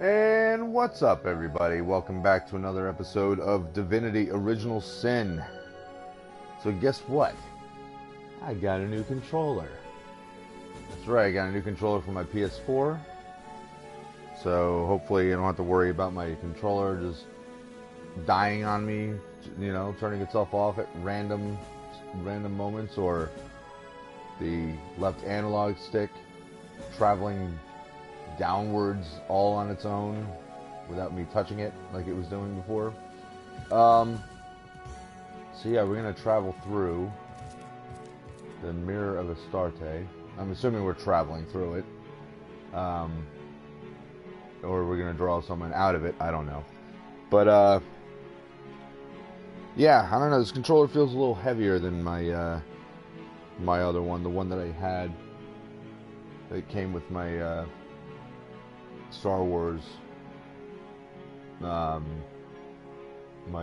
And what's up, everybody? Welcome back to another episode of Divinity Original Sin. So guess what? I got a new controller. That's right, I got a new controller for my PS4. So hopefully I don't have to worry about my controller just dying on me, you know, turning itself off at random moments, or the left analog stick traveling downwards all on its own without me touching it like it was doing before. So yeah, we're gonna travel through the Mirror of Astarte. I'm assuming we're traveling through it, or we're gonna draw someone out of it. I don't know, but yeah, I don't know. This controller feels a little heavier than my my other one, the one that I had that came with my Star Wars, my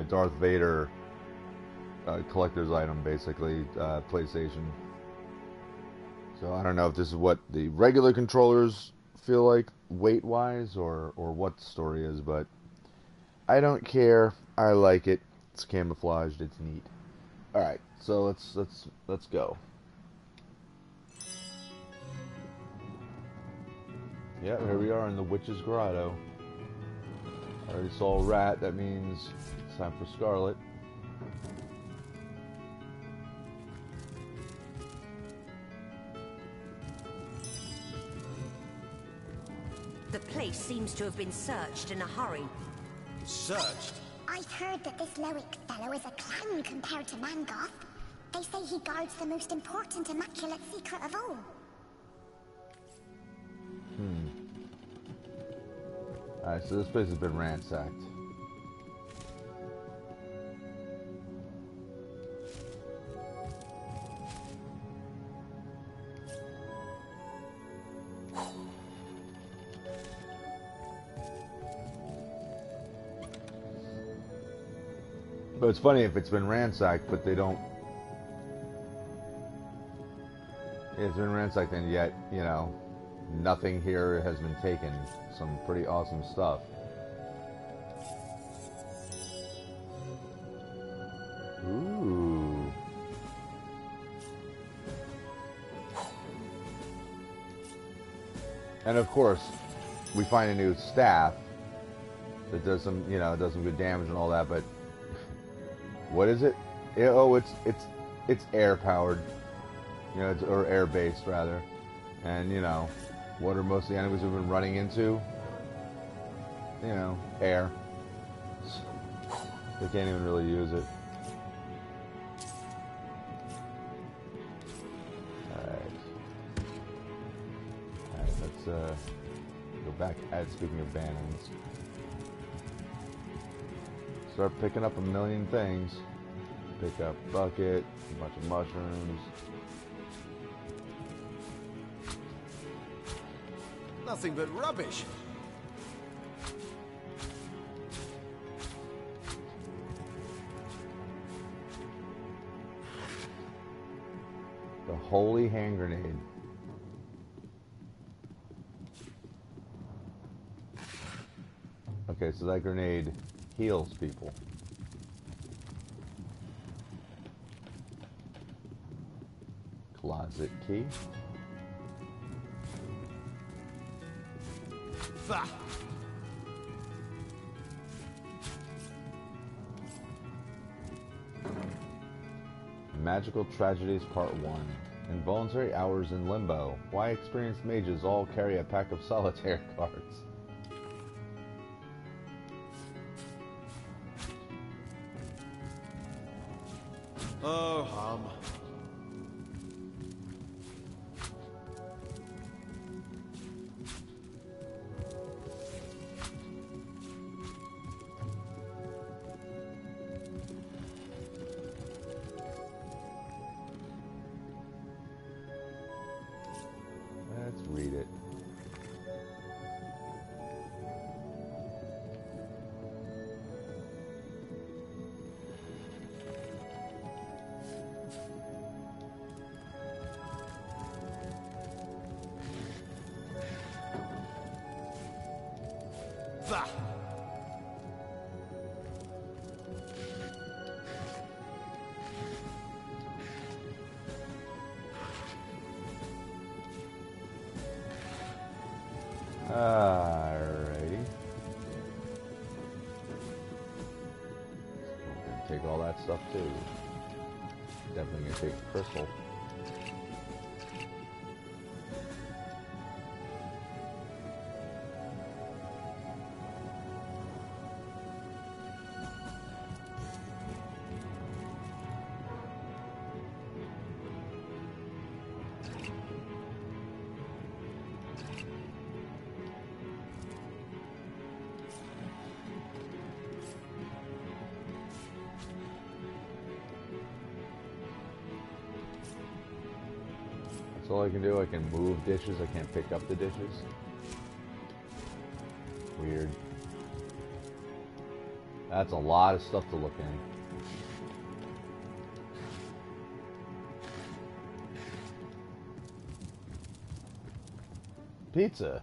Darth Vader collector's item, basically, PlayStation. So I don't know if this is what the regular controllers feel like weight-wise, or what the story is, but I don't care. I like it. It's camouflaged. It's neat. All right, so let's go. Yeah, here we are in the Witch's Grotto. I already saw a rat. That means it's time for Scarlet. The place seems to have been searched in a hurry. Searched? I've heard that this Loic fellow is a clown compared to Mangoth. They say he guards the most important immaculate secret of all. Alright, so this place has been ransacked. But it's funny if it's been ransacked, but they don't... It's been ransacked and yet, you know, nothing here has been taken. Some pretty awesome stuff. Ooh. And of course, we find a new staff that does some, you know, does some good damage and all that, but what is it? It's air powered, you know, or air based rather. And you know, what are most of the enemies we've been running into? You know, air. They can't even really use it. Alright, let's go back at, speaking of bannings. Start picking up a million things. Pick up bucket, a bunch of mushrooms. Nothing but rubbish. The holy hand grenade. Okay, so that grenade heals people. Closet key. Bah. Magical Tragedies Part 1. Involuntary Hours in Limbo. Why experienced mages all carry a pack of solitaire cards. Oh, hum. Let's read it. Bah! Alrighty. Gonna take all that stuff too. Definitely gonna take a crystal. That's all I can do. I can move dishes. I can't pick up the dishes. Weird. That's a lot of stuff to look in. Pizza.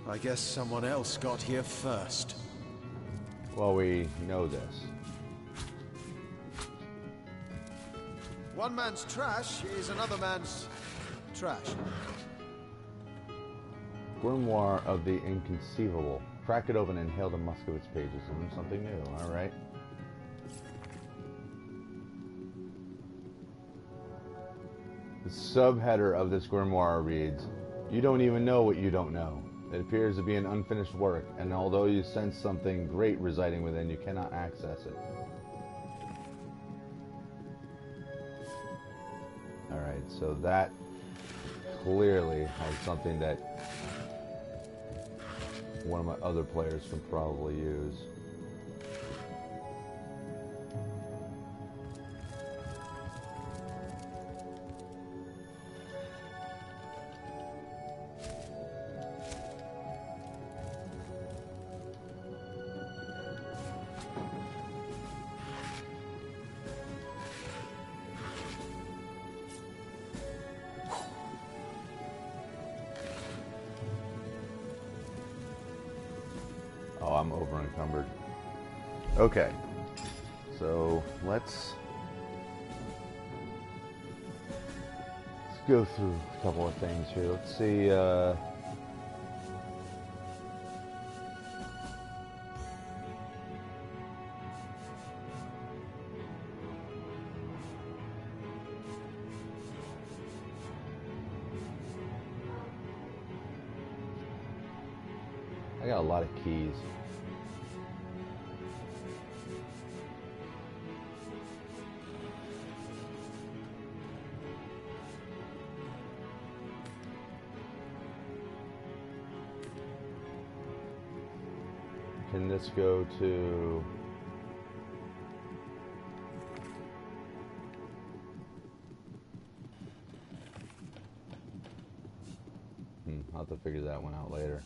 I guess someone else got here first. Well, we know this. One man's trash is another man's trash. Grimoire of the Inconceivable. Crack it open and inhale the musk of its pages. Learn something new. Alright. The subheader of this grimoire reads, "You don't even know what you don't know. It appears to be an unfinished work, and although you sense something great residing within, you cannot access it." Alright, so that clearly has something that one of my other players can probably use. Oh, I'm over encumbered. Okay. So let's go through a couple of things here. Let's see, I got a lot of keys. Can this go to... I'll have to figure that one out later.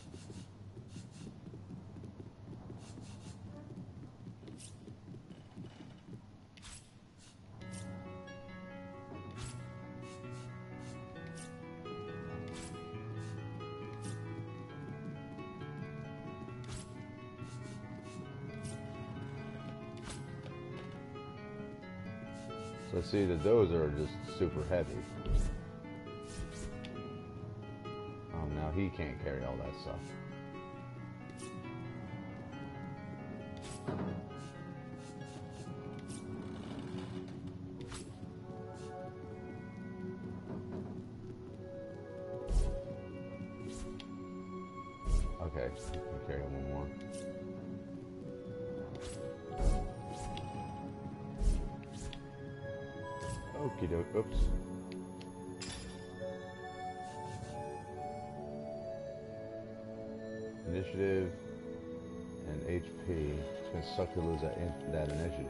So I see that those are just super heavy. Now he can't carry all that stuff. Okay, I'll carry one more. Okie doke, oops. Initiative and HP. It's gonna suck to lose that initiative.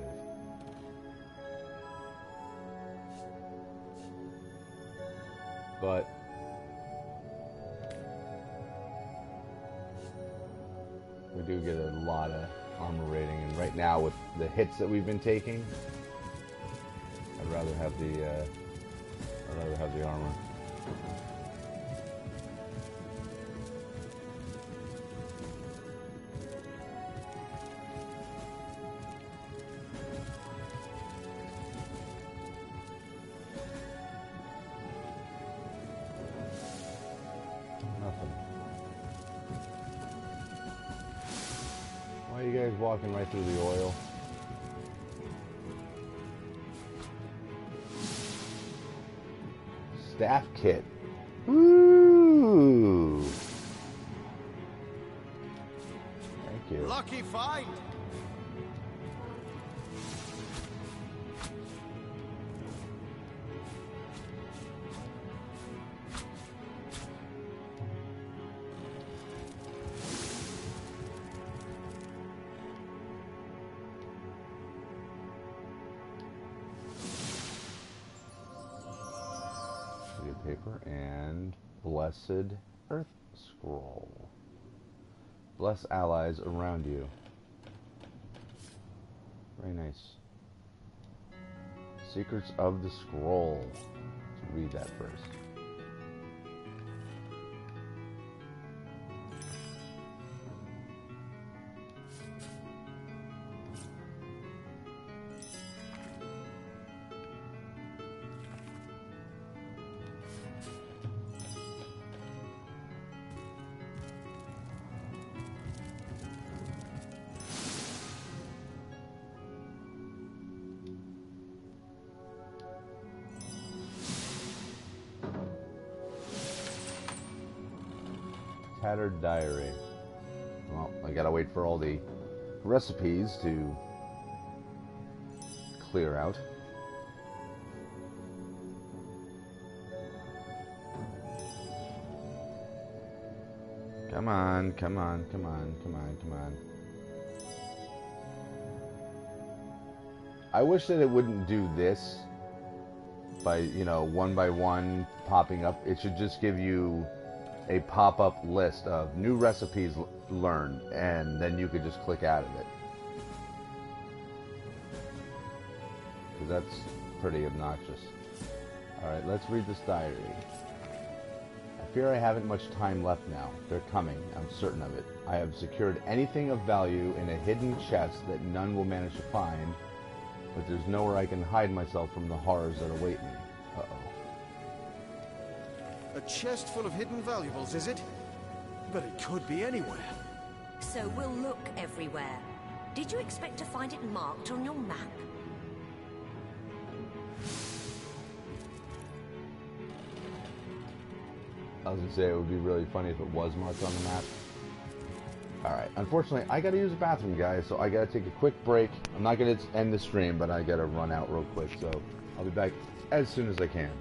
But we do get a lot of armor rating, and right now with the hits that we've been taking, I'd rather have the armor. Nothing. Why are you guys walking right through the oil? Staff kit. Ooh. Thank you. Lucky find! Paper and Blessed Earth Scroll. Bless allies around you. Very nice. Secrets of the Scroll. Let's read that first. Tattered diary. Well, I gotta wait for all the recipes to clear out. Come on, come on, come on, come on, come on. I wish that it wouldn't do this by, you know, one by one popping up. It should just give you a pop-up list of new recipes learned, and then you could just click out of it. Because that's pretty obnoxious. Alright, let's read this diary. I fear I haven't much time left now. They're coming, I'm certain of it. I have secured anything of value in a hidden chest that none will manage to find, but there's nowhere I can hide myself from the horrors that await me. Uh-oh. A chest full of hidden valuables, is it? But it could be anywhere. So we'll look everywhere. Did you expect to find it marked on your map? I was gonna say it would be really funny if it was marked on the map. Alright, unfortunately, I gotta use the bathroom, guys, so I gotta take a quick break. I'm not gonna end the stream, but I gotta run out real quick, so I'll be back as soon as I can.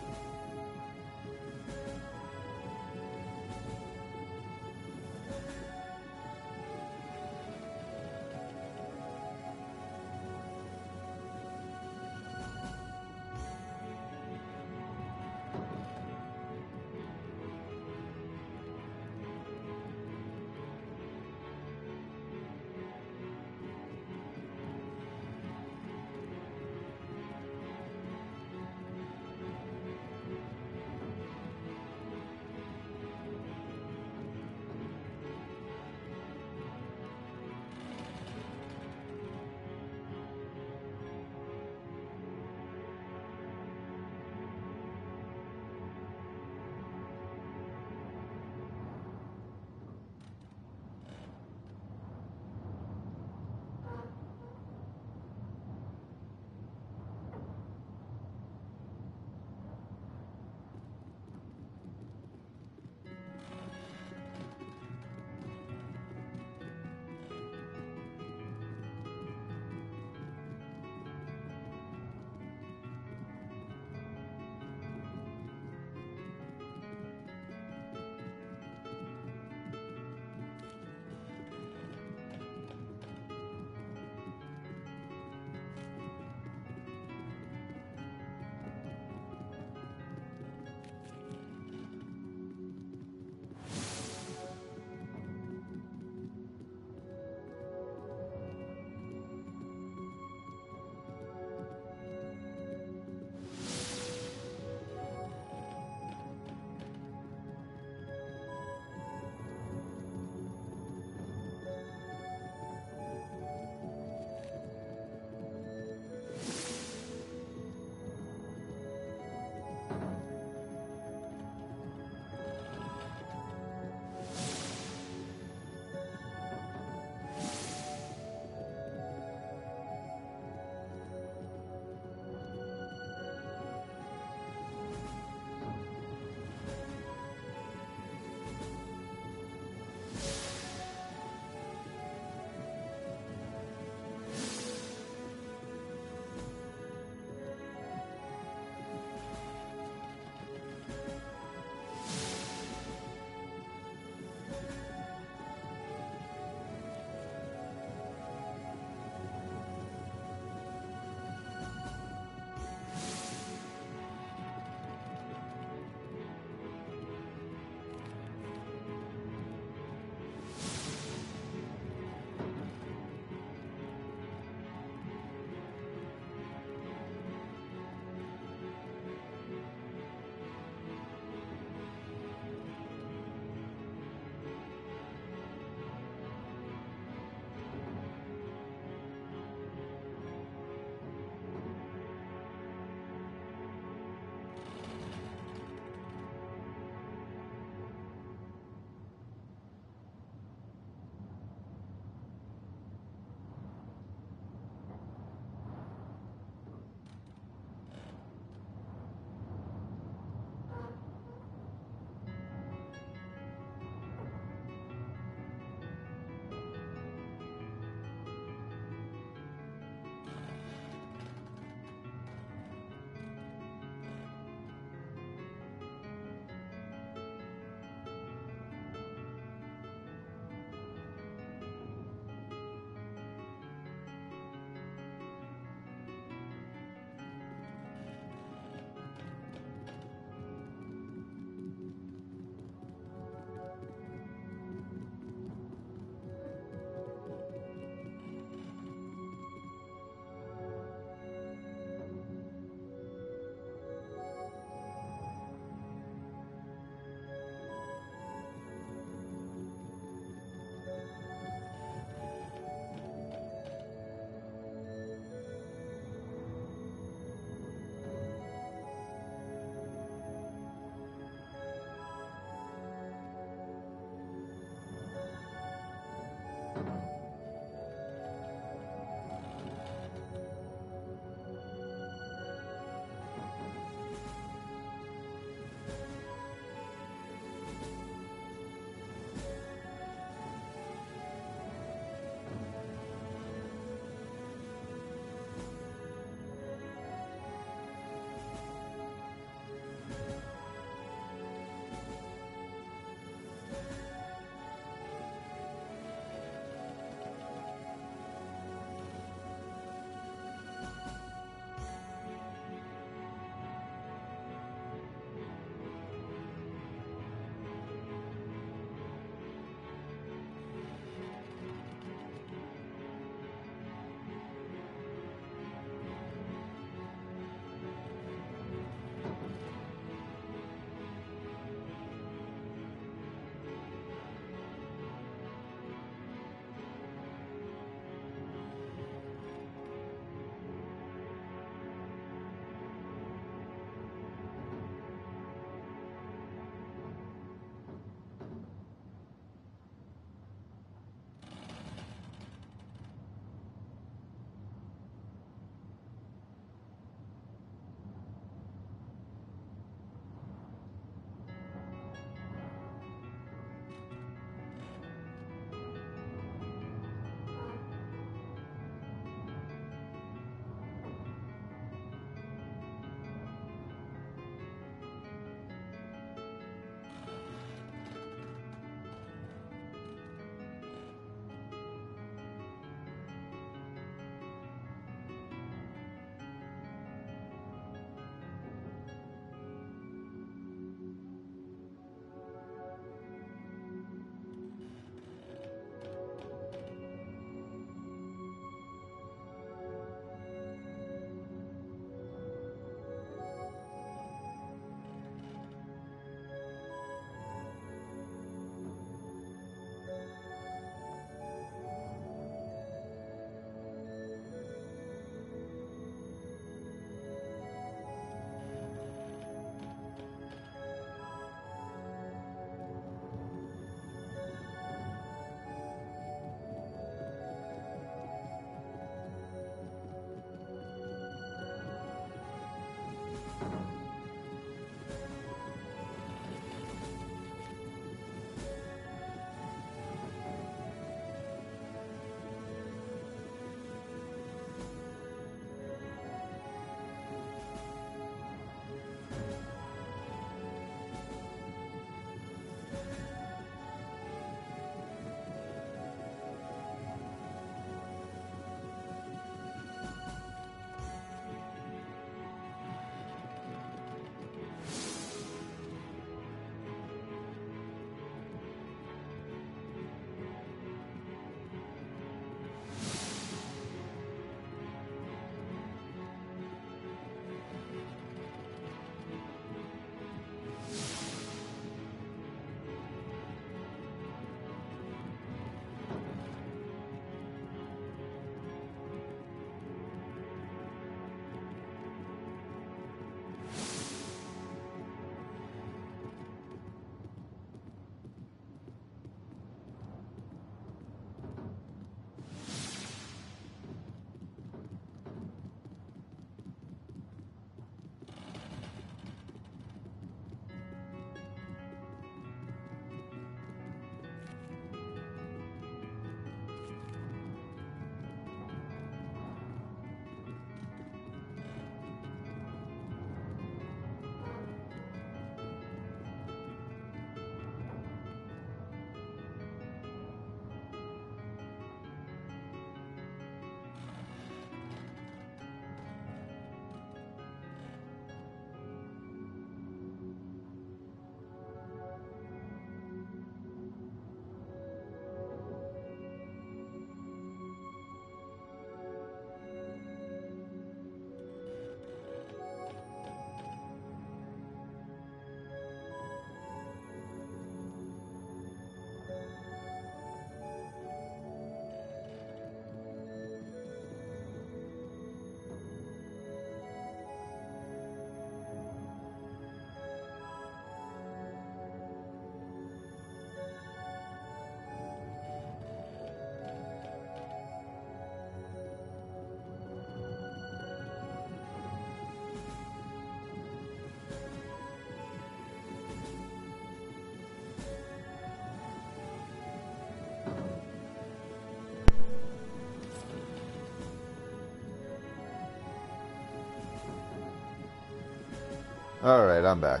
Alright, I'm back.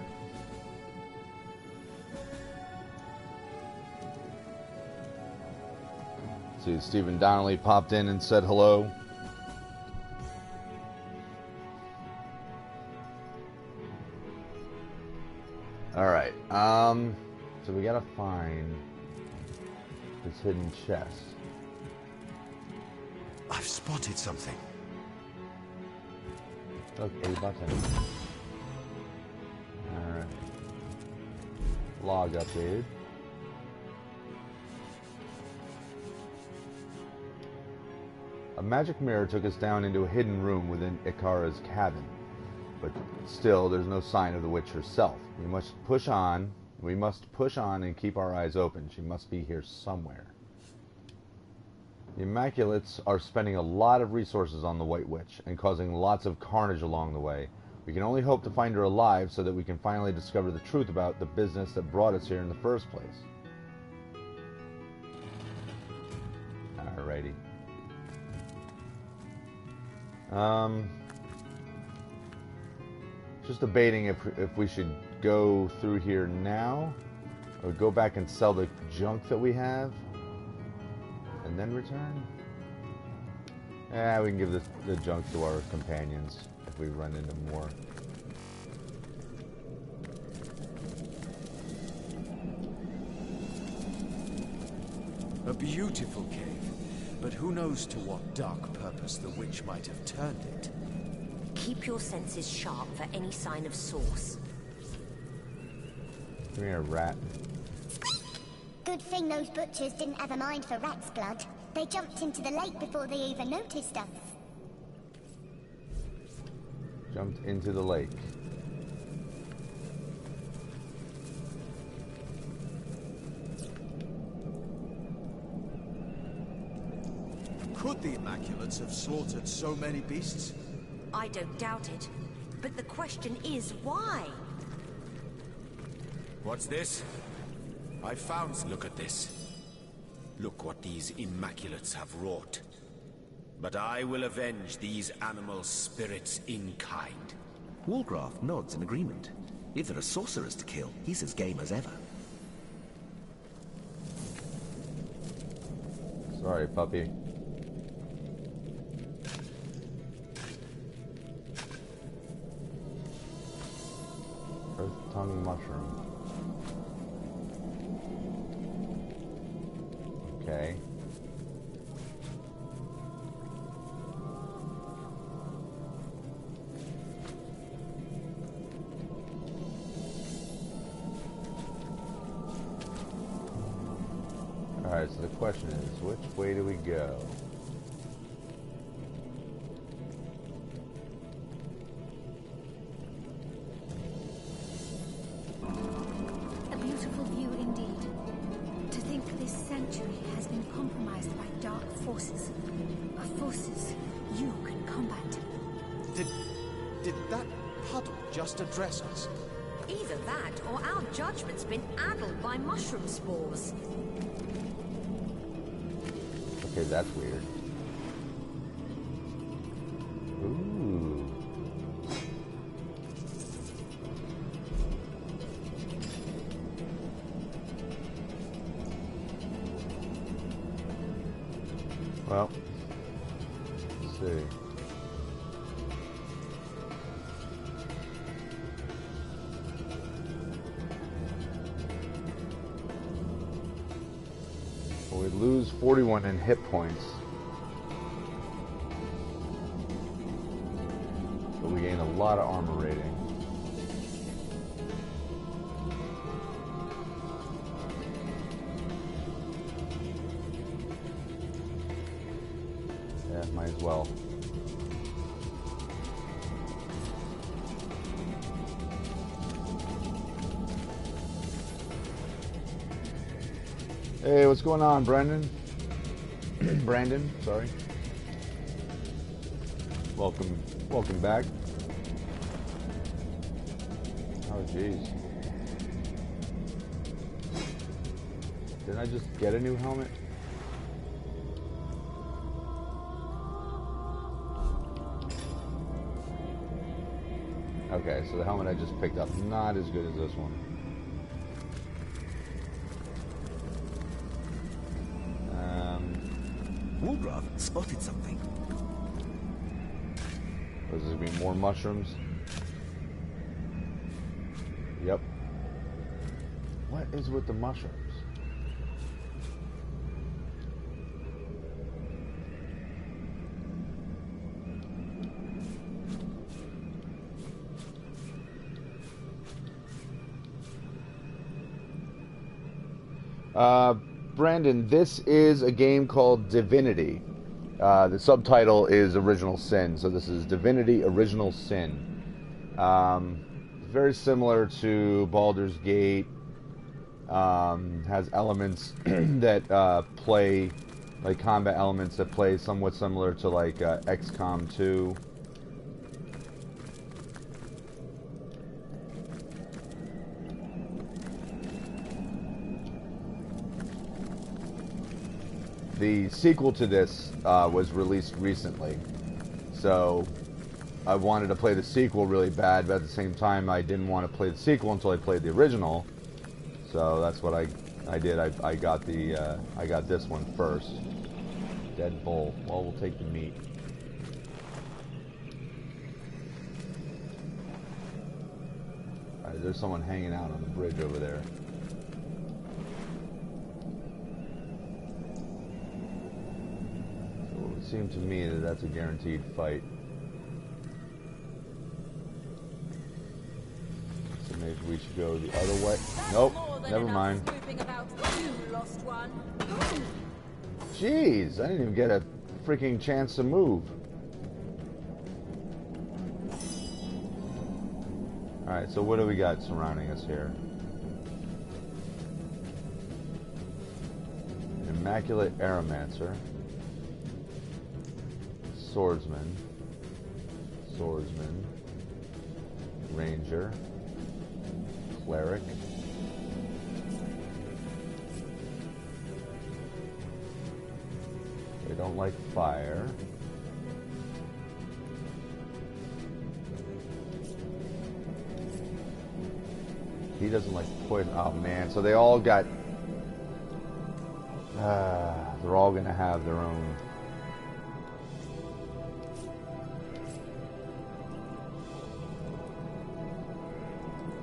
See, Stephen Donnelly popped in and said hello. Alright, so we gotta find this hidden chest. I've spotted something. Look, A button. Alright. Log updated. A magic mirror took us down into a hidden room within Ikara's cabin. But still, there's no sign of the witch herself. We must push on and keep our eyes open. She must be here somewhere. The Immaculates are spending a lot of resources on the White Witch and causing lots of carnage along the way. We can only hope to find her alive so that we can finally discover the truth about the business that brought us here in the first place. Alrighty. Just debating if we should go through here now or go back and sell the junk that we have and then return. We can give the junk to our companions if we run into more. A beautiful cave, but who knows to what dark purpose the witch might have turned it. Keep your senses sharp for any sign of source. Come here, rat. Good thing those butchers didn't have a mind for rat's blood. They jumped into the lake before they even noticed us. Jumped into the lake. Could the Immaculates have slaughtered so many beasts? I don't doubt it. But the question is, why? What's this? I found... Look at this. Look what these Immaculates have wrought. But I will avenge these animal spirits in kind. Walgraf nods in agreement. If there are sorcerers to kill, he's as game as ever. Sorry, puppy. Earth tongue mushroom. Okay. Alright, so the question is, which way do we go? A beautiful view indeed. To think this sanctuary has been compromised by dark forces. But forces you can combat. Did that puddle just address us? Either that, or our judgment's been addled by mushroom spores. Okay, that's weird. Ooh. Well, let's see. Well, we lose 41 in hit points, but we gain a lot of armor rating. Yeah, might as well. Hey, what's going on, Brendan? Brandon, sorry. Welcome back. Oh, jeez. Didn't I just get a new helmet? Okay, so the helmet I just picked up, not as good as this one. Walgrave spotted something. Is there gonna be more mushrooms? Yep. What is with the mushrooms? Brandon, this is a game called Divinity. The subtitle is Original Sin, so this is Divinity Original Sin. Very similar to Baldur's Gate. Has elements that play, like combat elements that play somewhat similar to like XCOM 2. The sequel to this was released recently, so I wanted to play the sequel really bad, but at the same time I didn't want to play the sequel until I played the original. So that's what I did. I got this one first. Dead bull. Well, we'll take the meat. All right, there's someone hanging out on the bridge over there. It would seem to me that that's a guaranteed fight. So maybe we should go the other way. Nope, never mind. Jeez, I didn't even get a freaking chance to move. Alright, so what do we got surrounding us here? Immaculate Aeromancer. Swordsman. Swordsman. Ranger. Cleric. They don't like fire. He doesn't like poison. Oh man, so they all got... they're all gonna have their own...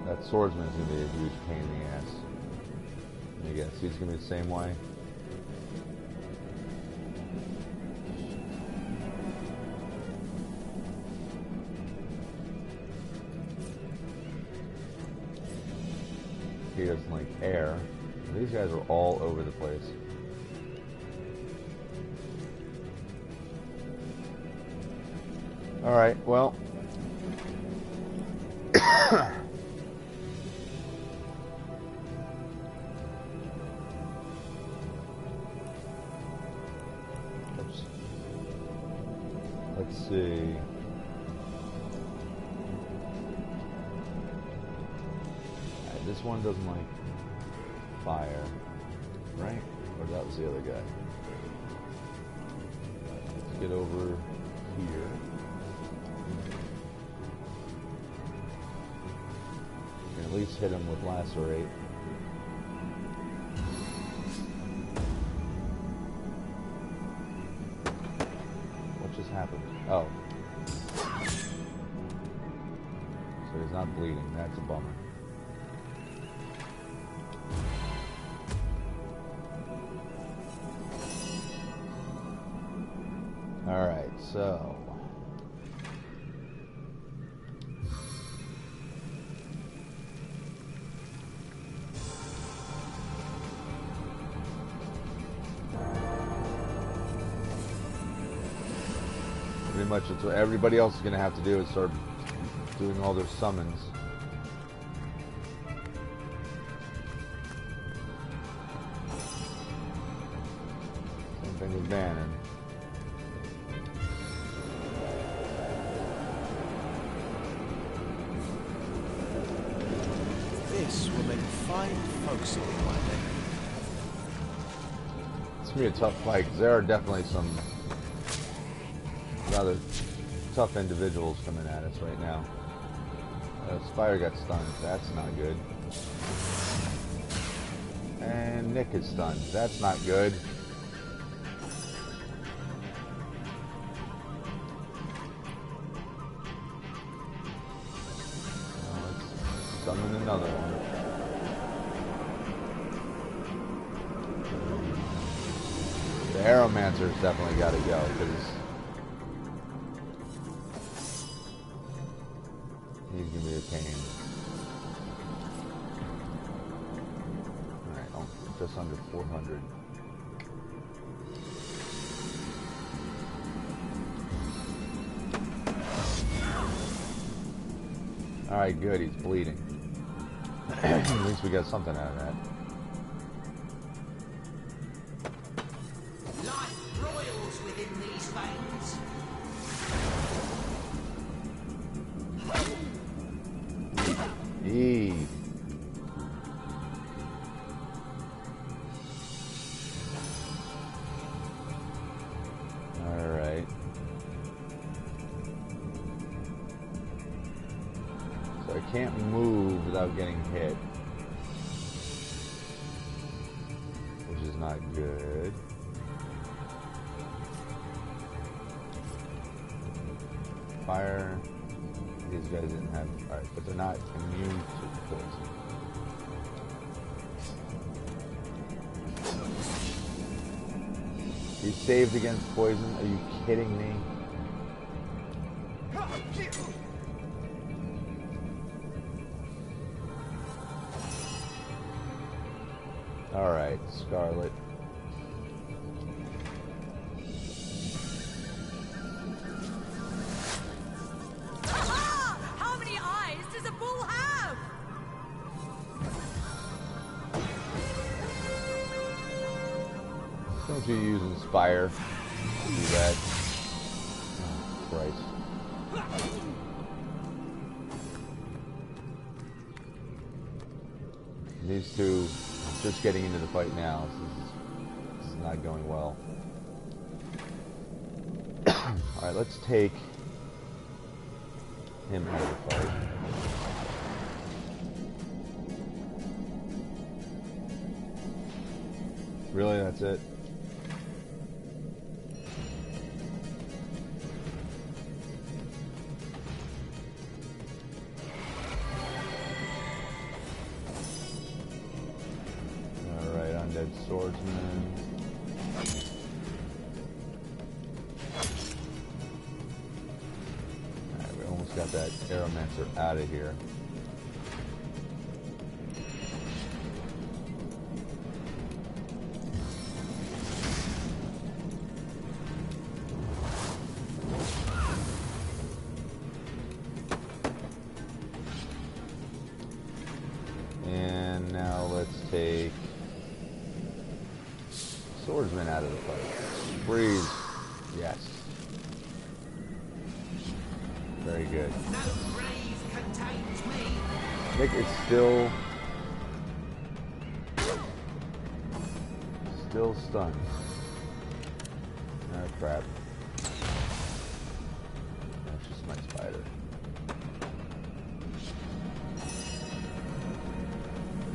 That swordsman's gonna be a huge pain in the ass. Let me guess, he's gonna be the same way. He doesn't like air. These guys are all over the place. Alright, well. Let's see. This one doesn't like fire, right? Or that was the other guy. Let's get over here. Can at least hit him with lacerate. What just happened? Oh. So he's not bleeding. That's a bummer. Alright, so... pretty much that's what everybody else is going to have to do, is start doing all their summons. Same thing with Bannon. This will make fine folks of my day. It's going to be a tough fight, because there are definitely some rather tough individuals coming at us right now. Spire got stunned. That's not good. And Nick is stunned. That's not good. Let's summon another one. The Aeromancer's definitely got to go, because he's going to be a pain. Alright, oh, just under 400. Alright, good, he's bleeding. At least we got something out of that. Life roils within these veins. Eee. Alright. So I can't move without getting hit, which is not good. Fire. These guys didn't have... Alright, but they're not immune to poison. He's saved against poison? Are you kidding me? Alright, Scarlet. How many eyes does a bull have? Don't you use Inspire to do that? Oh, Christ. These two are just getting into the fight now. This is not going well. Alright, let's take him out of the fight. Really? That's it? Alright, Undead Swordsman. Alright, we almost got that Aeromancer out of here. And now let's take Swordsman out of the fight. Breathe. Yes. Very good. No grave contains me. Nick is still stunned. Oh crap. That's just my spider.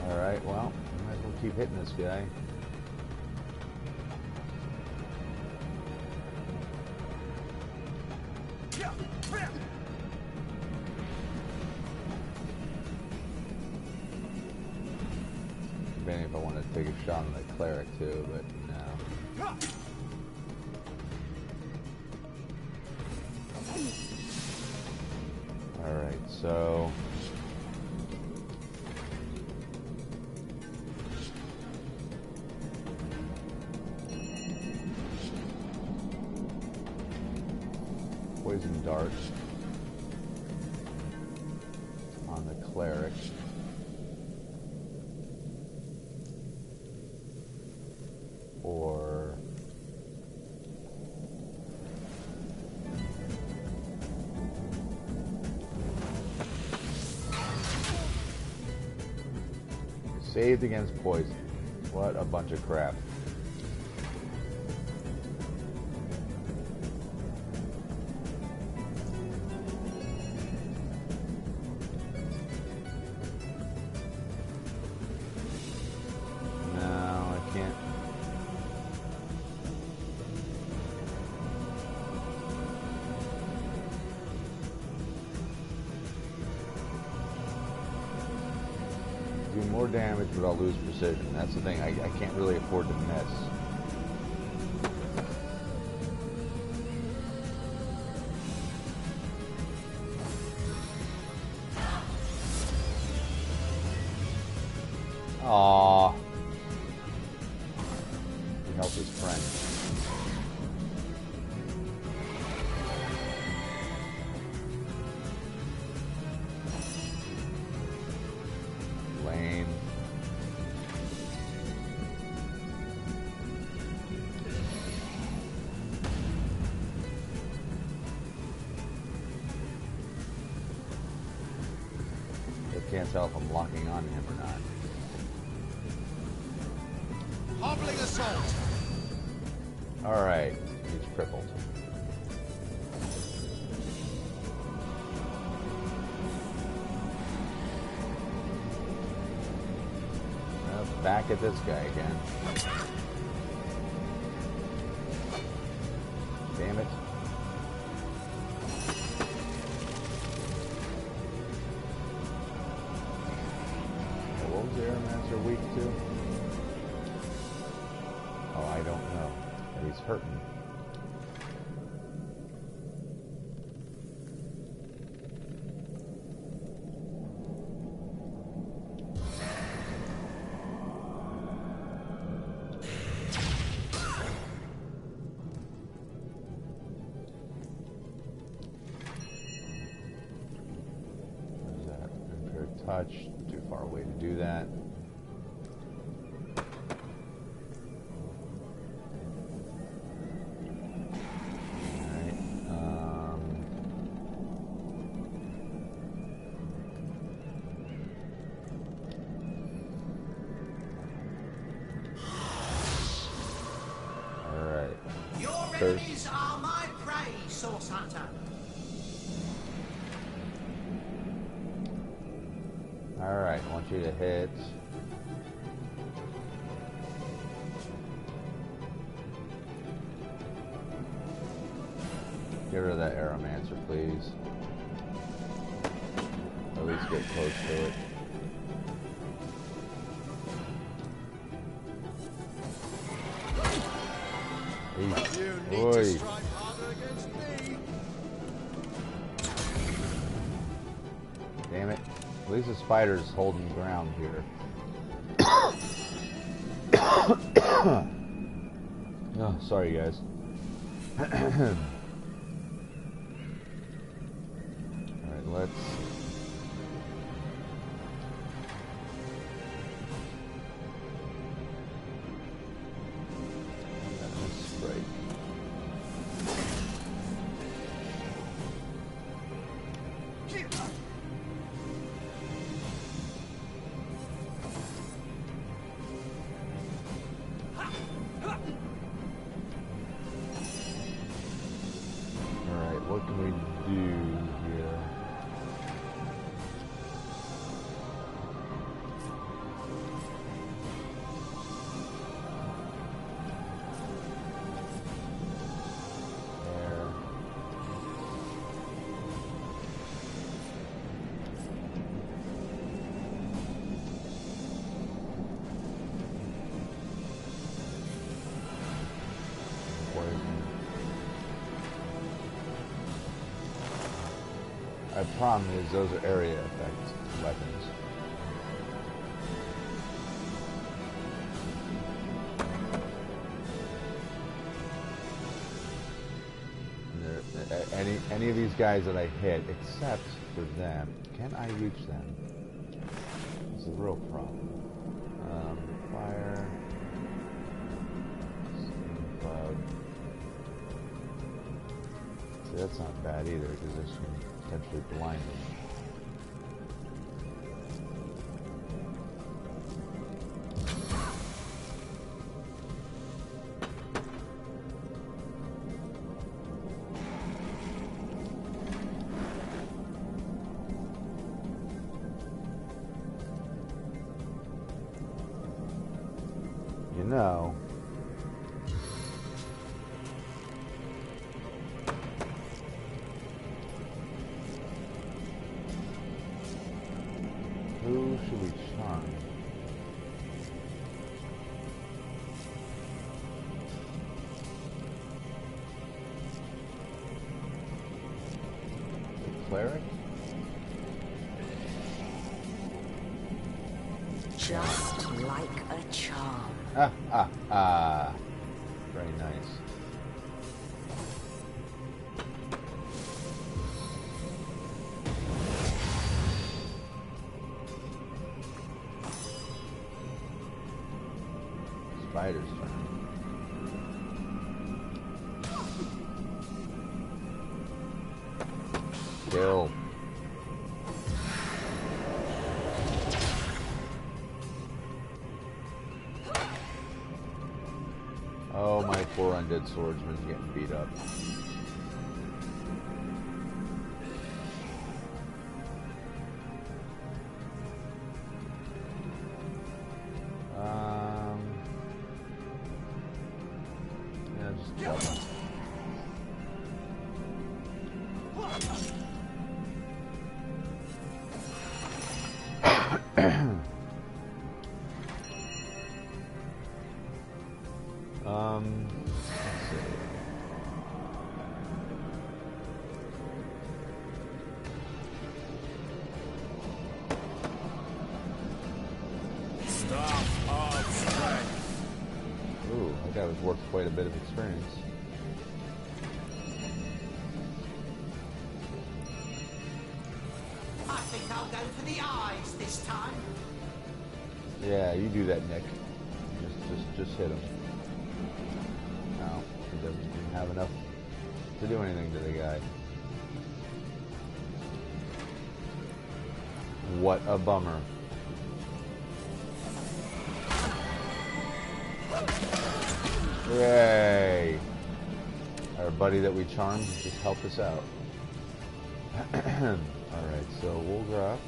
Alright, well, might as well keep hitting this guy. Debating if I want to take a shot on the cleric too, but no. Alright, so poison dart on the cleric. Or saved against poison. What a bunch of crap. doing more damage, but I'll lose precision. That's the thing. I can't really afford to miss. Aww. He helped his friend. Lame. I can't tell if I'm locking on to him or not. Hobbling assault! Alright, he's crippled. Back at this guy again. Damn it. What was the Aeromancer weak to? Oh, I don't know. He's hurting. Touch, too far away to do that. Alright, alright. Your enemies are my prey, Source Hunter. Alright, I want you to hit. Get rid of that Aeromancer, please. At least get close to it. You need Oi. to strike harder against me. Damn it. At least the spider's holding ground here. Oh, sorry guys. Alright, let's... Right. What can we do here? There. Poison. The problem is those are area effect weapons. Any of these guys that I hit, except for them, can I reach them? It's a real problem. Fire. Steam cloud. See, that's not bad either, because this can potentially blind them. You know, who should we charm? cleric? Just like a charm. Very nice. Spider's turn. Kill. Oh, my poor undead swordsman's getting beat up. Yeah, just kill him. Let's see. Staff of strength. Ooh, that guy was worth quite a bit of experience. I think I'll go for the eyes this time. Yeah, you do that, Nick. Just hit him. No, he doesn't even have enough to do anything to the guy. What a bummer. Yay! Our buddy that we charmed just helped us out. Alright, so we'll drop.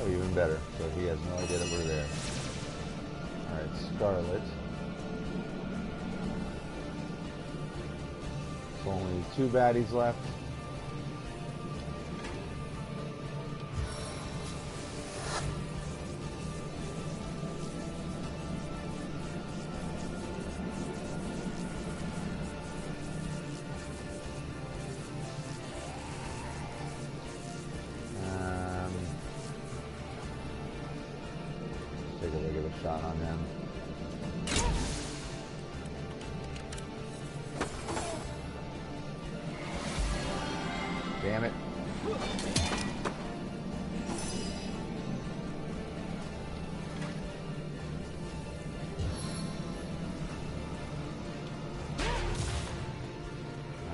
Even better, so he has no idea that we're there. Alright, Scarlet. So only 2 baddies left. Take a look at a shot on them. Damn it.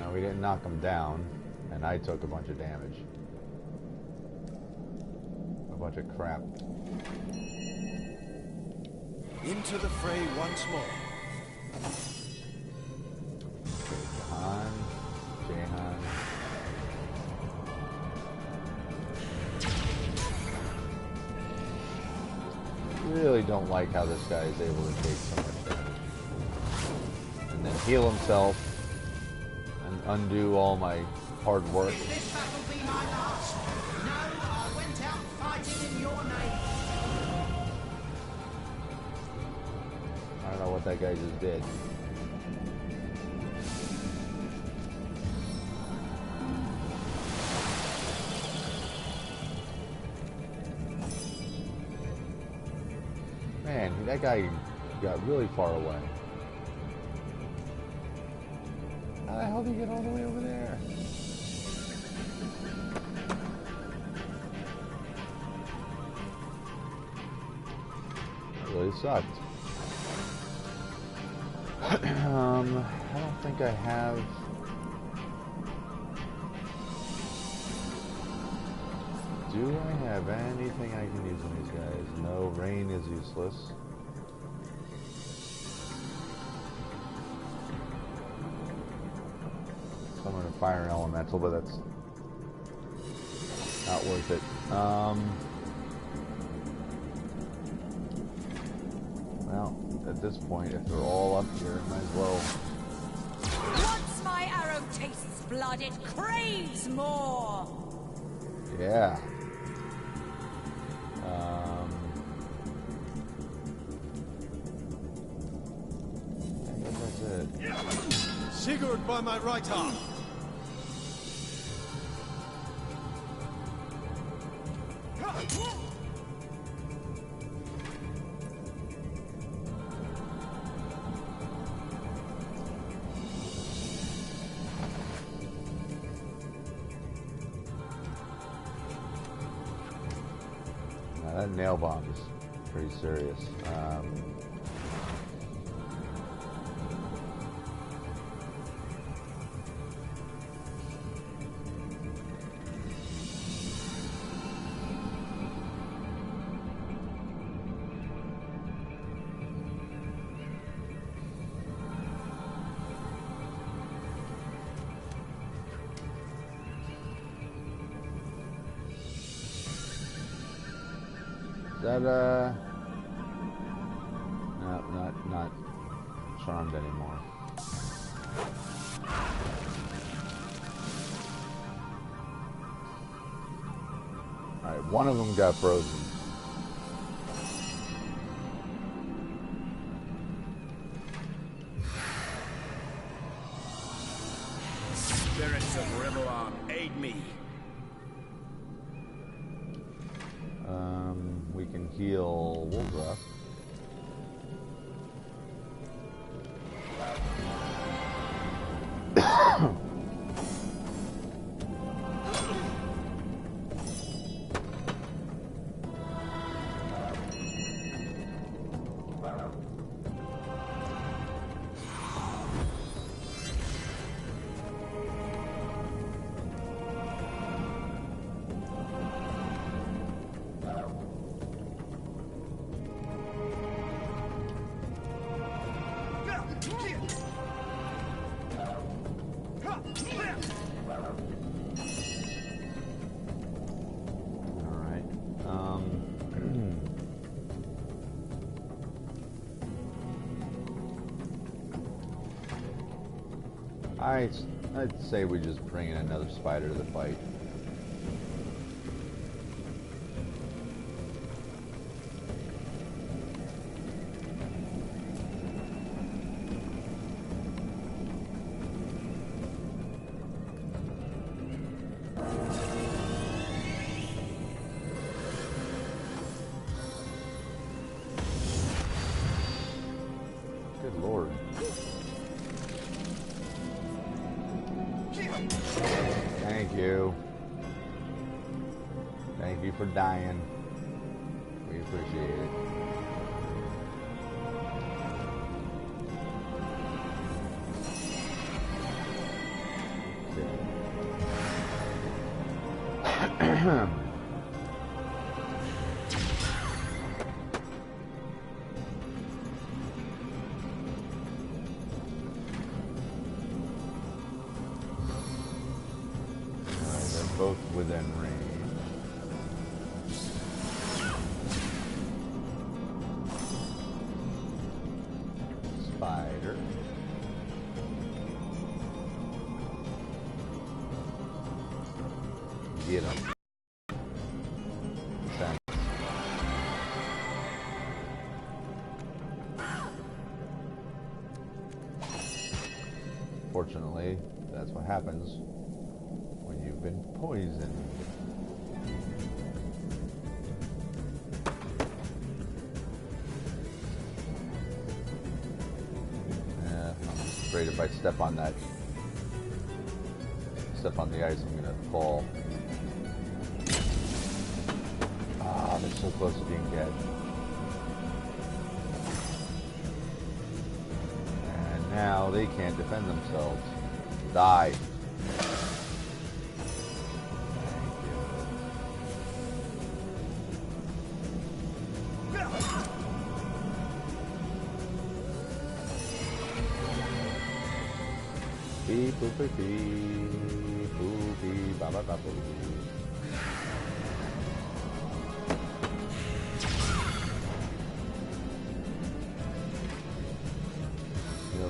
No, we didn't knock him down, and I took a bunch of damage. A bunch of crap. Into the fray once more. Jahan. Really don't like how this guy is able to take so much damage. And then heal himself and undo all my hard work. If this battle be my last, no, I went out fighting in your name. I don't know what that guy just did. Man, that guy got really far away. How the hell did he get all the way over there? That really sucked. I don't think I have... Do I have anything I can use on these guys? No, rain is useless. So I'm going to fire an elemental, but that's not worth it. Well, at this point, if they're all up here, might as well. Once my arrow tastes blood, it craves more. Yeah. I guess that's it. Sigurd by my right arm. Now that nail bomb is pretty serious. That no, not charmed anymore. All right, one of them got frozen. Spirits of Riverarm, aid me. We can heal Wolgra. I'd say we just bring in another spider to the fight. Good lord. Thank you. Thank you for dying. We appreciate it. Both within range. Spider. Get him. Thanks. Fortunately, that's what happens when you've been poisoned. I'm afraid if I step on the ice, I'm gonna fall. Ah, they're so close to being dead. And now they can't defend themselves. Die. Beep boop beep beep boop beep ba ba ba boop.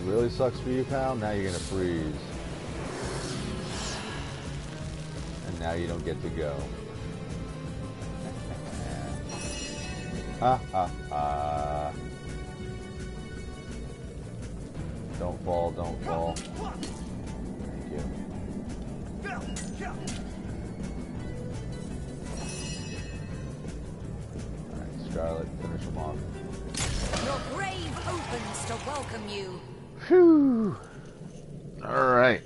really sucks for you, pal. Now you're gonna freeze. And now you don't get to go. Ha ha ha. Don't fall, don't fall. Thank you. Alright, Scarlet, finish him off. Your grave opens to welcome you. Whew. Alright.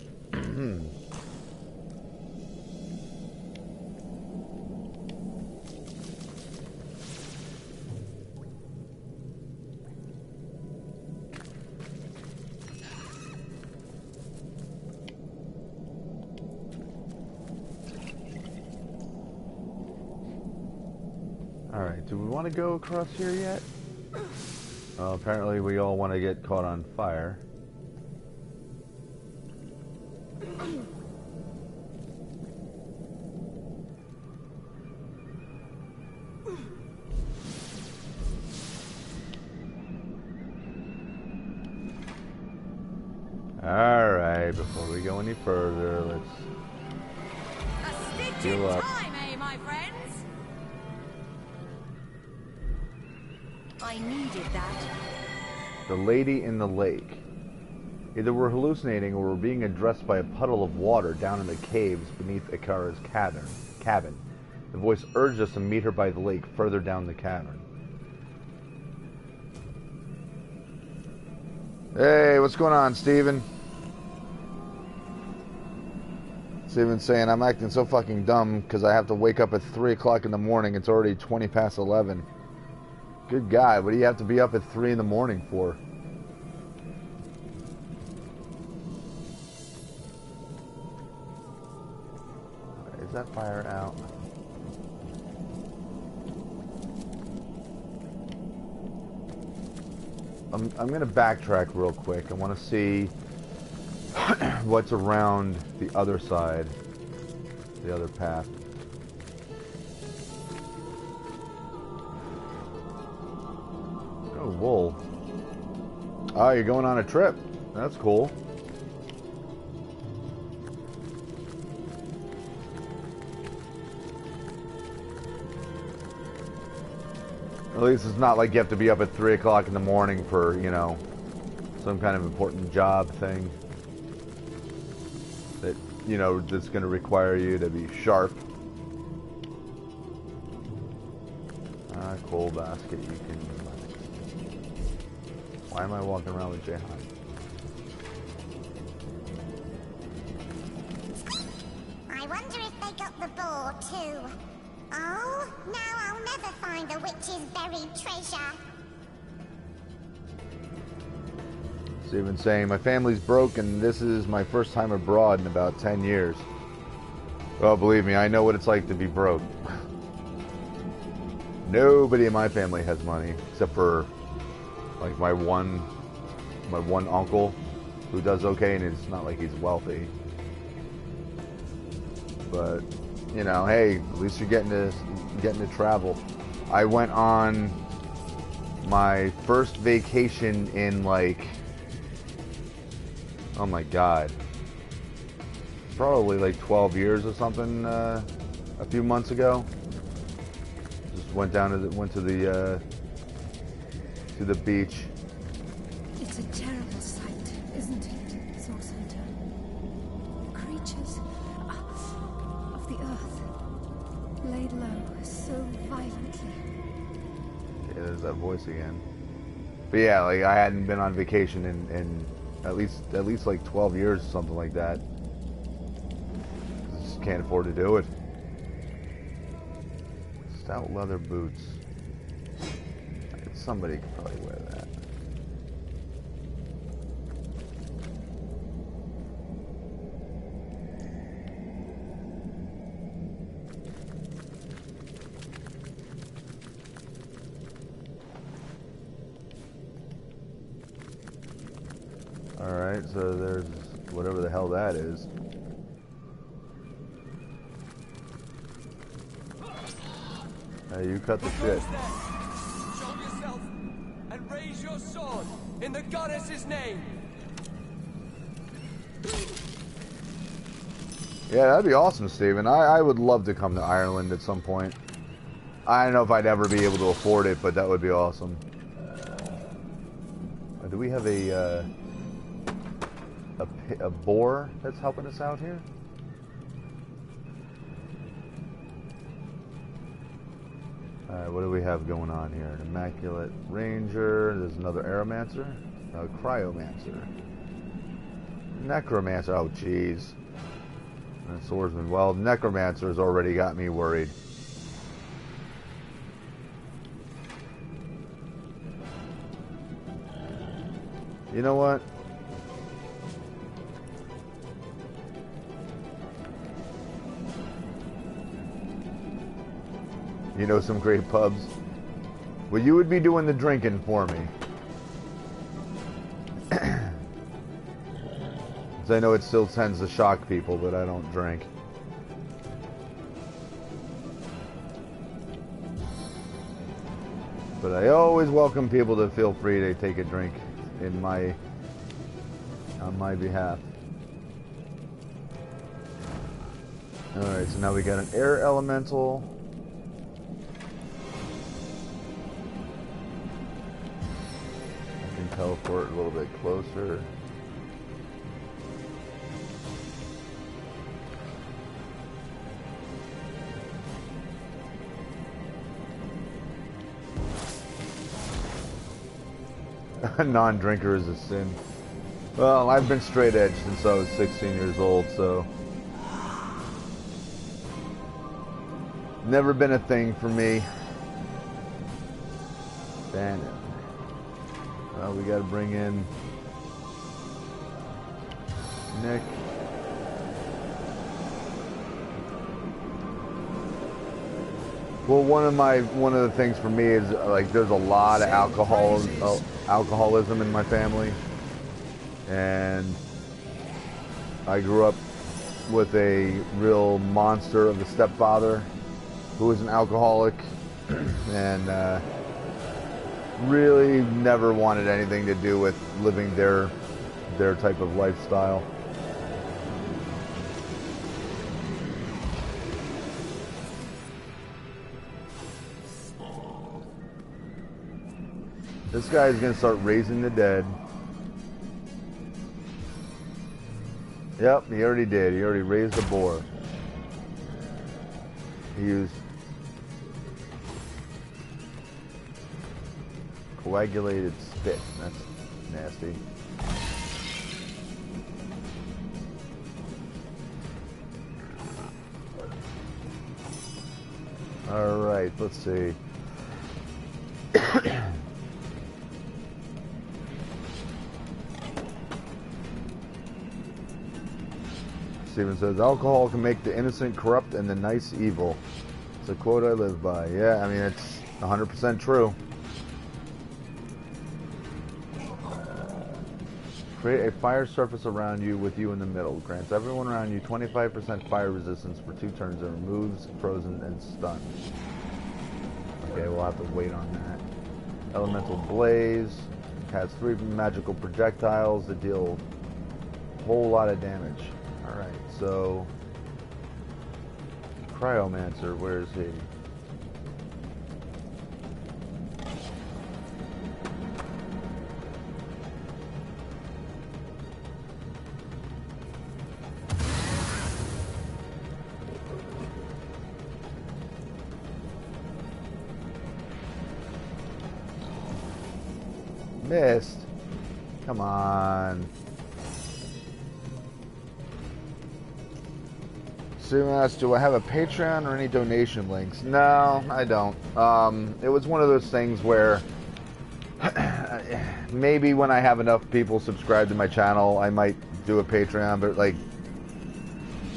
Alright, do we want to go across here yet? Well, apparently we all want to get caught on fire. Alright, before we go any further, let's A stitch heal in up. time, eh, my friends? I needed that. The lady in the lake. Either we're hallucinating or we're being addressed by a puddle of water down in the caves beneath Ikara's cabin. The voice urged us to meet her by the lake further down the cavern. Hey, what's going on, Steven? Steven's saying, I'm acting so fucking dumb because I have to wake up at 3 o'clock in the morning. It's already 20 past 11. Good God, what do you have to be up at 3 in the morning for? Is that fire out? I'm going to backtrack real quick. I want to see what's around the other side, the other path. Oh, wool. Oh, you're going on a trip. That's cool. At least it's not like you have to be up at 3 o'clock in the morning for, you know, some kind of important job thing that, you know, that's going to require you to be sharp. Coal basket, you can... Why am I walking around with Jahan? I wonder if they got the boar too. Oh, now I'll never find a witch's buried treasure. Steven's saying, my family's broke and this is my first time abroad in about 10 years. Well, believe me, I know what it's like to be broke. Nobody in my family has money, except for, like, my one uncle, who does okay, and it's not like he's wealthy. But, you know, hey, at least you're getting to travel. I went on my first vacation in, like, oh my God, probably like 12 years or something. A few months ago, just went to the beach. It's a terrible sight, isn't it, Source Hunter? Creatures of the earth laid low so violently. Yeah, there's that voice again. But yeah, like I hadn't been on vacation in at least like 12 years or something like that. Just can't afford to do it. Stout leather boots. Somebody could probably wear that. Alright, so there's whatever the hell that is. Hey, you cut the shit. Show yourself and raise your sword in the goddess's name. Yeah, that'd be awesome, Steven. I would love to come to Ireland at some point. I don't know if I'd ever be able to afford it, but that would be awesome. Do we have a boar that's helping us out here? Alright, what do we have going on here? An Immaculate Ranger. There's another Aeromancer. A Cryomancer. Necromancer. Oh, jeez. And Swordsman. Well, Necromancer has already got me worried. You know what? You know some great pubs? Well, you would be doing the drinking for me. I know it still tends to shock people, but I don't drink. But I always welcome people to feel free to take a drink on my behalf. Alright, so now we got an air elemental. I can teleport a little bit closer. A non-drinker is a sin. Well, I've been straight edge since I was 16 years old, so never been a thing for me. Bannon. Well, we gotta bring in Nick. Well, one of the things for me is like there's a lot of alcoholism in my family, and I grew up with a real monster of a stepfather who was an alcoholic, and really never wanted anything to do with living their type of lifestyle. This guy is going to start raising the dead. Yep, he already did. He already raised the boar. He used coagulated spit. That's nasty. Alright, let's see. Steven says, alcohol can make the innocent corrupt and the nice evil. It's a quote I live by. Yeah, I mean, it's 100% true. Create a fire surface around you with you in the middle. Grants everyone around you 25% fire resistance for 2 turns and removes frozen and stunned. Okay, we'll have to wait on that. Elemental Blaze has 3 magical projectiles that deal a whole lot of damage. Alright, so Cryomancer, where is he? Missed. Come on. Sue asks, do I have a Patreon or any donation links? No, I don't. It was one of those things where maybe when I have enough people subscribe to my channel, I might do a Patreon, but like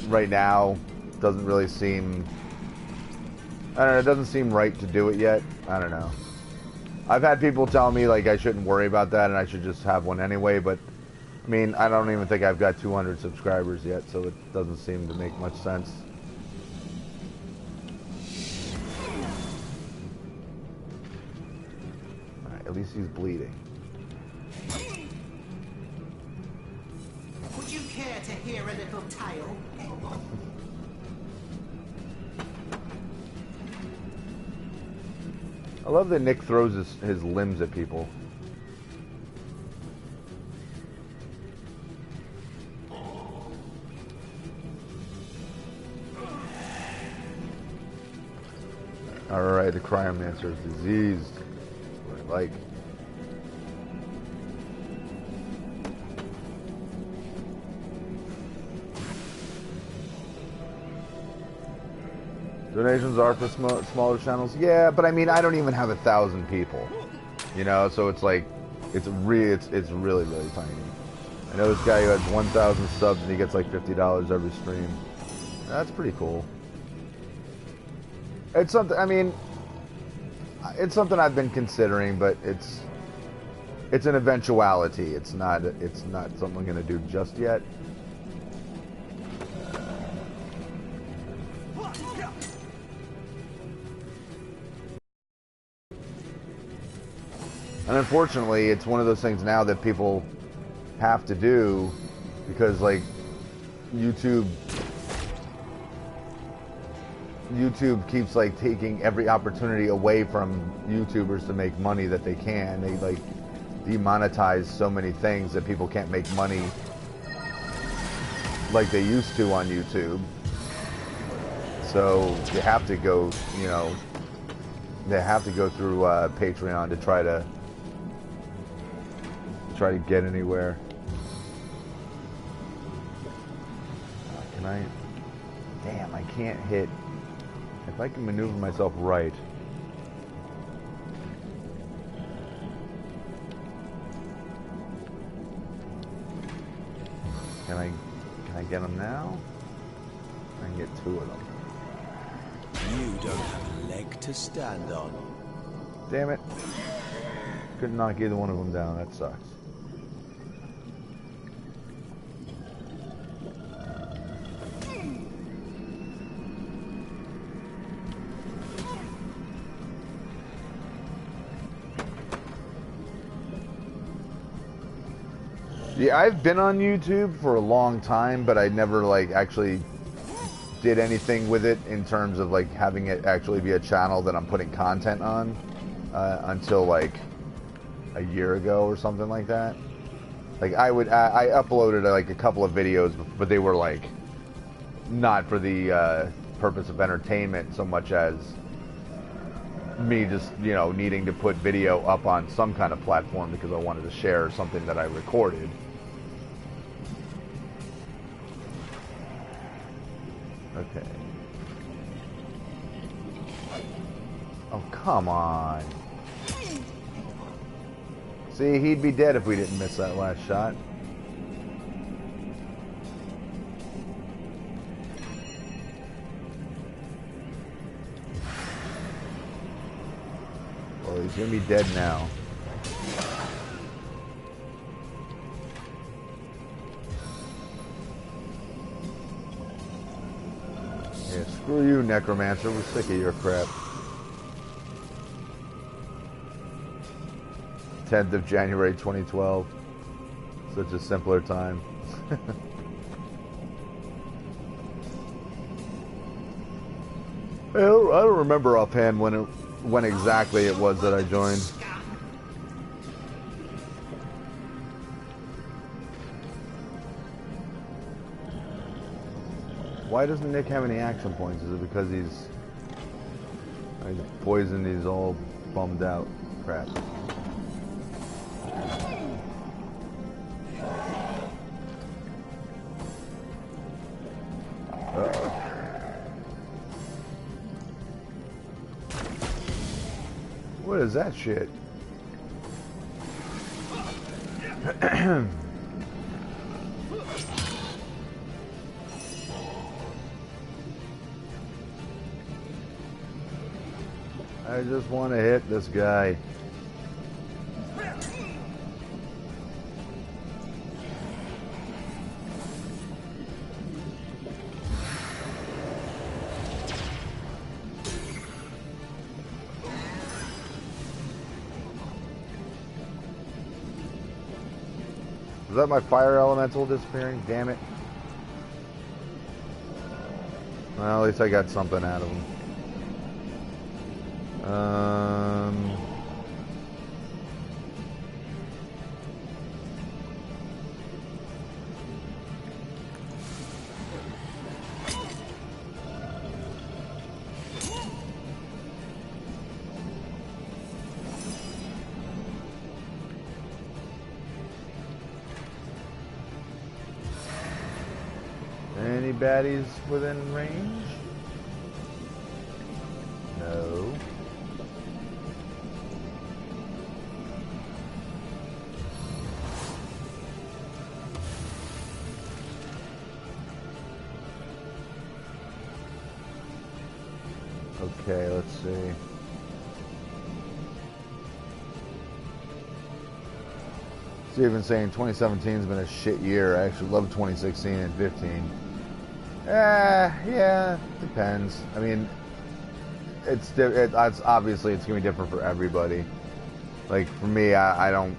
right now, doesn't really seem, I don't know, it doesn't seem right to do it yet. I don't know. I've had people tell me like I shouldn't worry about that and I should just have one anyway, but I mean, I don't even think I've got 200 subscribers yet, so it doesn't seem to make much sense. Alright, at least he's bleeding. Would you care hear a little tale? I love that Nick throws his limbs at people. Alright, the cryomancer is diseased. What I like. Donations are for smaller channels. Yeah, but I mean, I don't even have 1,000 people. You know, so it's like, it's really tiny. I know this guy who has 1,000 subs and he gets like $50 every stream. That's pretty cool. It's something, I mean, it's something I've been considering, but it's an eventuality. It's not something I'm gonna do just yet. And unfortunately, it's one of those things now that people have to do because, like, YouTube keeps, like, taking every opportunity away from YouTubers to make money that they can. They, like, demonetize so many things that people can't make money like they used to on YouTube. So you have to go, you know, they have to go through Patreon to try to get anywhere. Can I? Damn, I can't hit. If I can maneuver myself right. Can I get them now? I can get 2 of them. You don't have a leg to stand on. Damn it. Couldn't knock either one of them down. That sucks. Yeah, I've been on YouTube for a long time, but I never, like, actually did anything with it in terms of, like, having it actually be a channel that I'm putting content on until, like, a year ago or something like that. Like, I uploaded, like, a couple of videos, but they were, like, not for the purpose of entertainment so much as me just, you know, needing to put video up on some kind of platform because I wanted to share something that I recorded. Okay. Oh, come on. See, he'd be dead if we didn't miss that last shot. Well, he's gonna be dead now. Yeah, screw you, Necromancer. We're sick of your crap. 10th of January 2012. Such a simpler time. I don't remember offhand when exactly it was that I joined. Why doesn't Nick have any action points? Is it because he's poisoned, he's all bummed out? Crap. What is that shit? I just want to hit this guy. Is that my fire elemental disappearing? Damn it. Well, at least I got something out of them. Any baddies within range? No. Okay, let's see. Steven's saying 2017 has been a shit year. I actually love 2016 and 15. Yeah, depends. I mean, it's obviously it's gonna be different for everybody. Like for me, I don't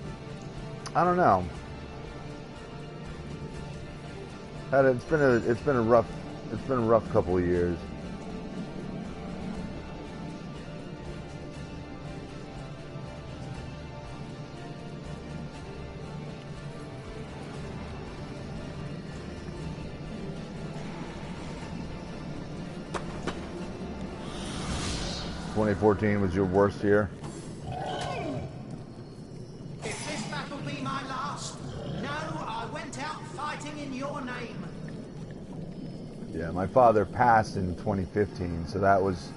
know. It's been a rough couple of years. '14 was your worst year? If this battle be my last, no, I went out fighting in your name. Yeah, my father passed in 2015, so that was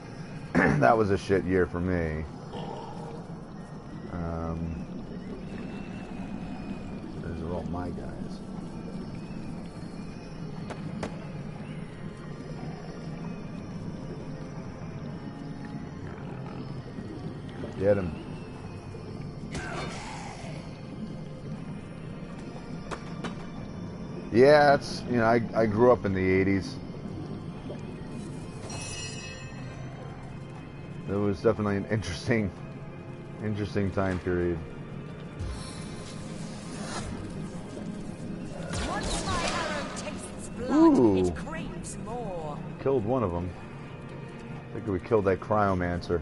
that was a shit year for me. Those are all my guys. Get him. Yeah, it's, you know, I grew up in the 80s. It was definitely an interesting time period. Once my arrow tastes blood, Ooh. it craves more. Killed one of them. I think we killed that cryomancer.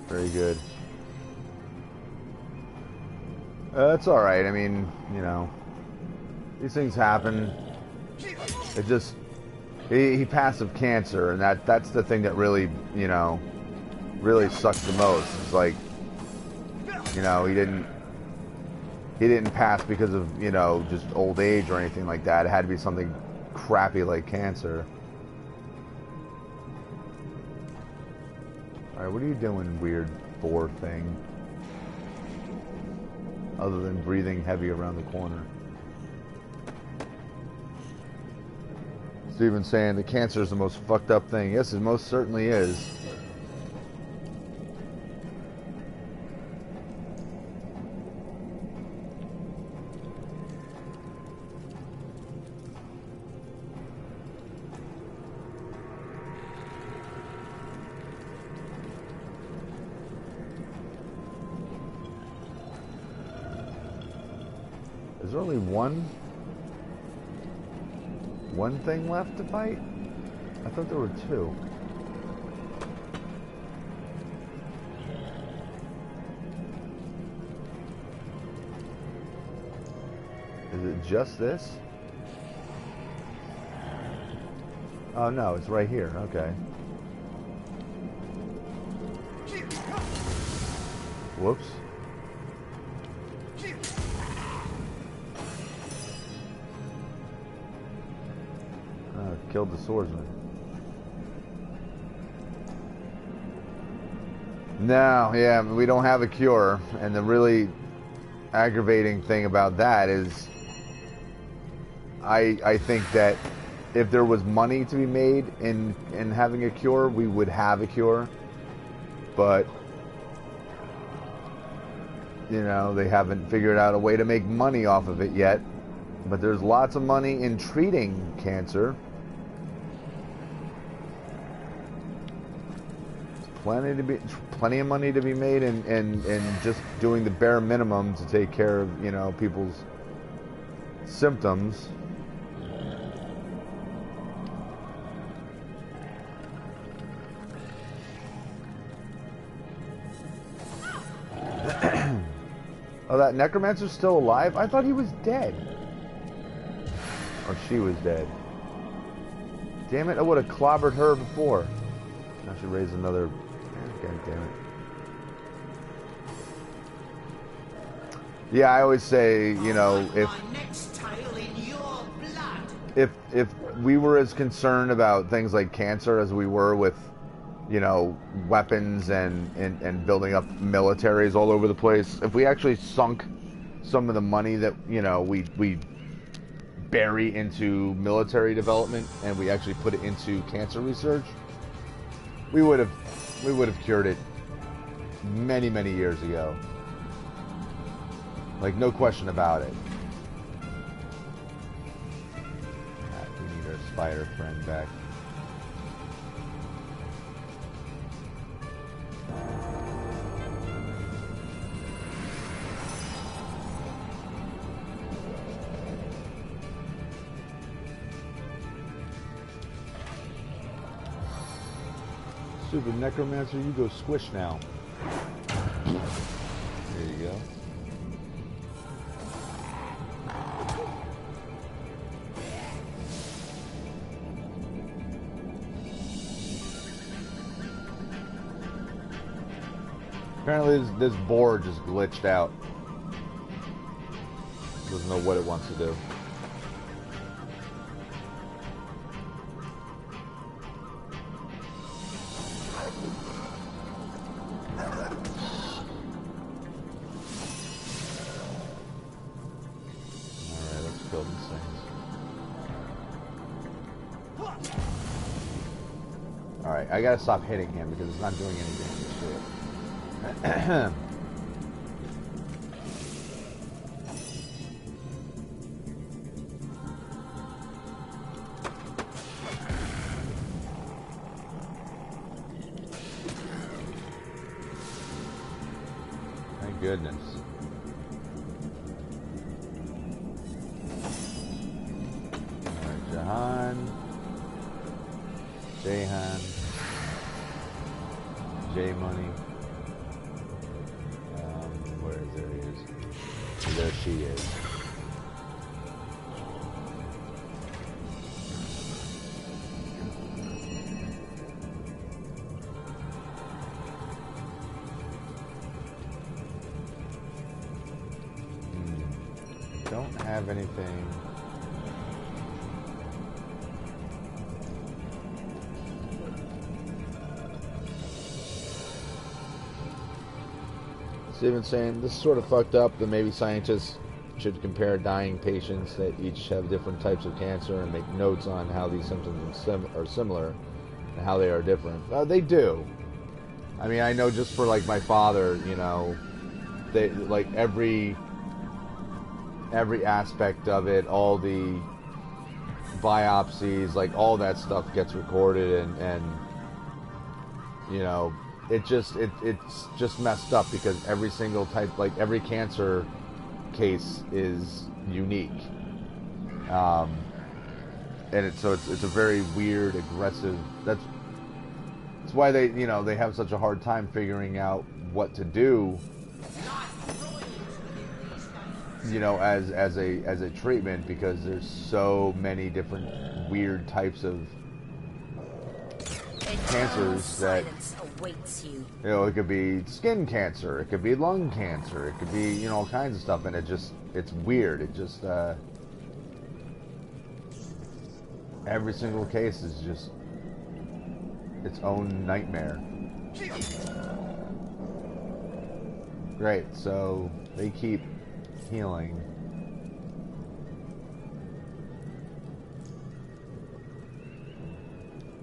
Very good. It's alright, I mean, you know, these things happen. It just, he passed of cancer, and that's the thing that really, you know, really sucks the most. It's like, you know, he didn't pass because of, you know, just old age or anything like that. It had to be something crappy like cancer. Alright, what are you doing, weird boar thing? Other than breathing heavy around the corner. Steven's saying the cancer is the most fucked up thing. Yes, it most certainly is. Is there only one thing left to fight? I thought there were two. Is it just this? Oh no, it's right here. Okay. Whoops. Killed the swordsman. No, yeah, we don't have a cure, and the really aggravating thing about that is I think that if there was money to be made in having a cure, we would have a cure, but you know, they haven't figured out a way to make money off of it yet. But there's lots of money in treating cancer. Plenty of money to be made in just doing the bare minimum to take care of, you know, people's symptoms. Oh, that necromancer's still alive? I thought he was dead. Or she was dead. Damn it, I would have clobbered her before. I should raise another... God damn it. Yeah, I always say, you know, if we were as concerned about things like cancer as we were with, you know, weapons and building up militaries all over the place, if we actually sunk some of the money that, you know, we bury into military development and we actually put it into cancer research, we would have cured it many, many years ago. Like, no question about it. We need our spider friend back. Super Necromancer, you go squish now. There you go. Apparently this board just glitched out. Doesn't know what it wants to do. Alright, let's kill these things. Alright, I gotta stop hitting him because it's not doing any damage to it. Thank goodness. Alright, Jahan, J-Money. There he is. There she is. Don't have anything. Steven saying, this is sort of fucked up that maybe scientists should compare dying patients that each have different types of cancer and make notes on how these symptoms are similar and how they are different. They do. I mean, I know just for like my father, you know, they like every aspect of it, all the biopsies, like all that stuff gets recorded and you know, it's just messed up because every single type, like every cancer case is unique, and it's a very weird, aggressive. That's why they, you know, they have such a hard time figuring out what to do, you know, as a treatment, because there's so many different weird types of cancers that you know, it could be skin cancer, it could be lung cancer, it could be, you know, all kinds of stuff, and it's weird. It just every single case is just its own nightmare. Great, so they keep healing.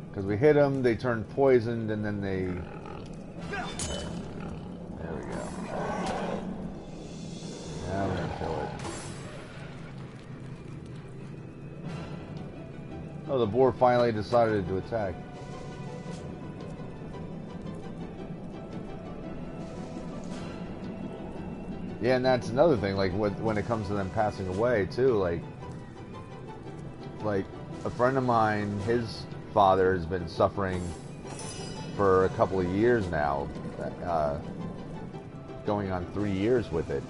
Because we hit them, they turn poisoned, and then they... There we go. Now I'm gonna kill it. Oh, the boar finally decided to attack. Yeah, and that's another thing, like, when it comes to them passing away, too, like a friend of mine, his father has been suffering for a couple of years now, going on 3 years with it.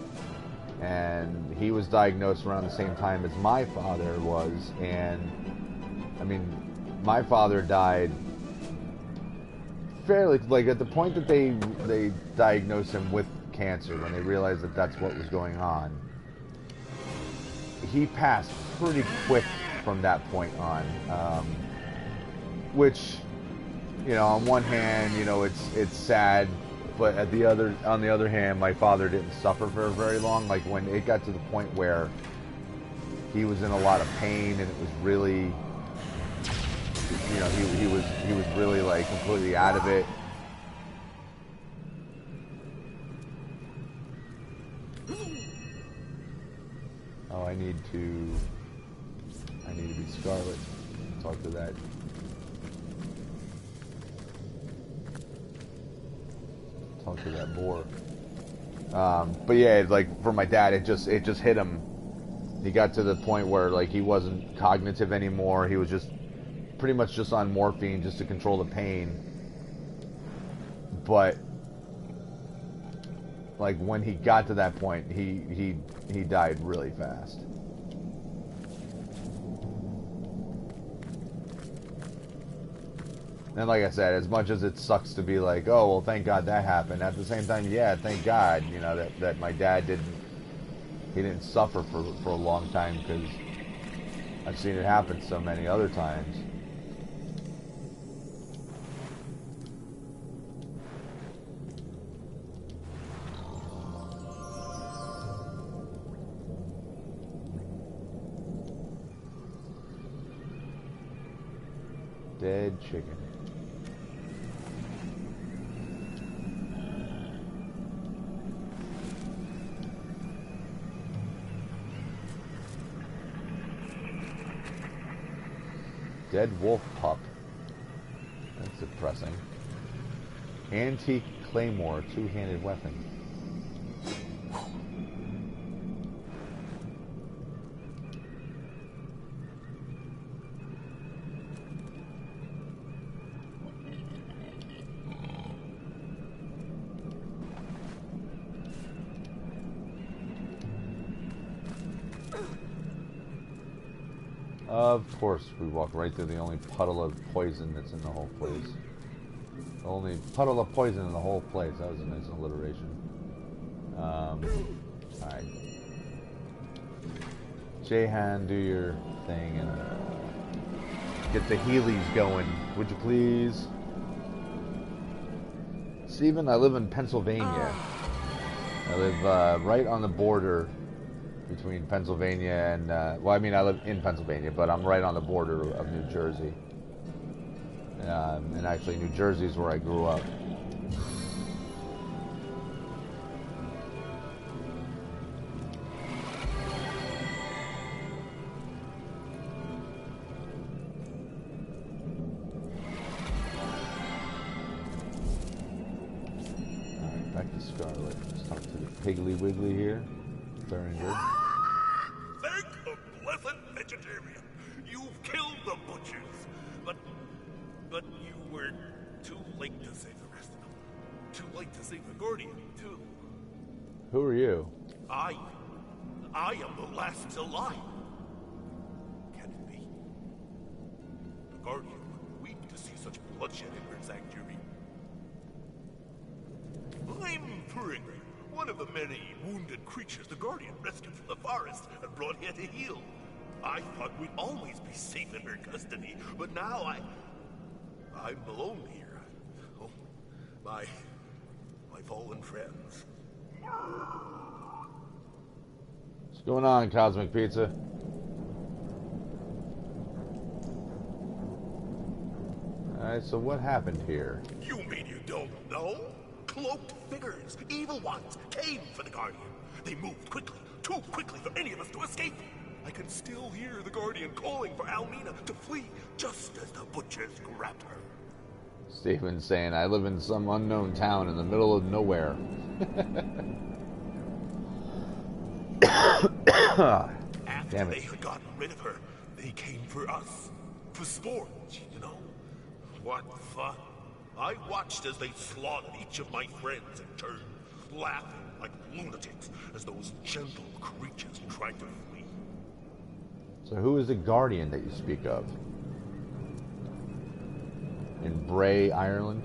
And he was diagnosed around the same time as my father was. And, I mean, my father died fairly, like, at the point that they diagnosed him with cancer, when they realized that that's what was going on, he passed pretty quick from that point on. Which, you know, on one hand, you know, it's sad, but on the other hand, my father didn't suffer for very long. Like, when it got to the point where he was in a lot of pain and it was really, you know, he was really, like, completely out of it. Oh, I need to be Scarlet. Talk to that. Talk to that boar. But yeah, like, for my dad, it just hit him. He got to the point where, like, he wasn't cognitive anymore. He was just pretty much just on morphine just to control the pain. But, like, when he got to that point, he died really fast. And like I said, as much as it sucks to be like, oh, well, thank God that happened, at the same time, yeah, thank God, you know, that my dad didn't suffer for a long time, because I've seen it happen so many other times. Dead chicken. Dead wolf pup. That's depressing. Antique claymore, two-handed weapon. Of course, we walk right through the only puddle of poison that's in the whole place. The only puddle of poison in the whole place. That was a nice alliteration. Alright. Jahan, do your thing and get the Heelys going, would you please? Steven, I live in Pennsylvania. I live right on the border between Pennsylvania and, well, I mean, I live in Pennsylvania, but I'm right on the border of New Jersey. And actually, New Jersey is where I grew up. Alright, back to Scarlet. Let's talk to the Piggly Wiggly here. Very good. Thank the blessed vegetarian. You've killed the butchers. But you were too late to save the rest of them. Too late to save the Guardian, too. Who are you? I am the last alive. Can it be? The Guardian would weep to see such bloodshed in her sanctuary. I'm Pring, one of the many wounded creatures the Guardian rescued from the forest and brought here to heal. I thought we'd always be safe in her custody, but now I'm alone here. Oh, my fallen friends. What's going on, Cosmic Pizza? Alright, so what happened here? You mean you don't know? Cloaked figures, evil ones, came for the Guardian. They moved quickly, too quickly for any of us to escape. I can still hear the Guardian calling for Almina to flee, just as the butchers grabbed her. Steven's saying, I live in some unknown town in the middle of nowhere. After they had gotten rid of her, they came for us. For sport, you know. What fun. I watched as they slaughtered each of my friends in turn, laughing like lunatics as those gentle creatures tried to flee. So who is the guardian that you speak of? In Bray, Ireland?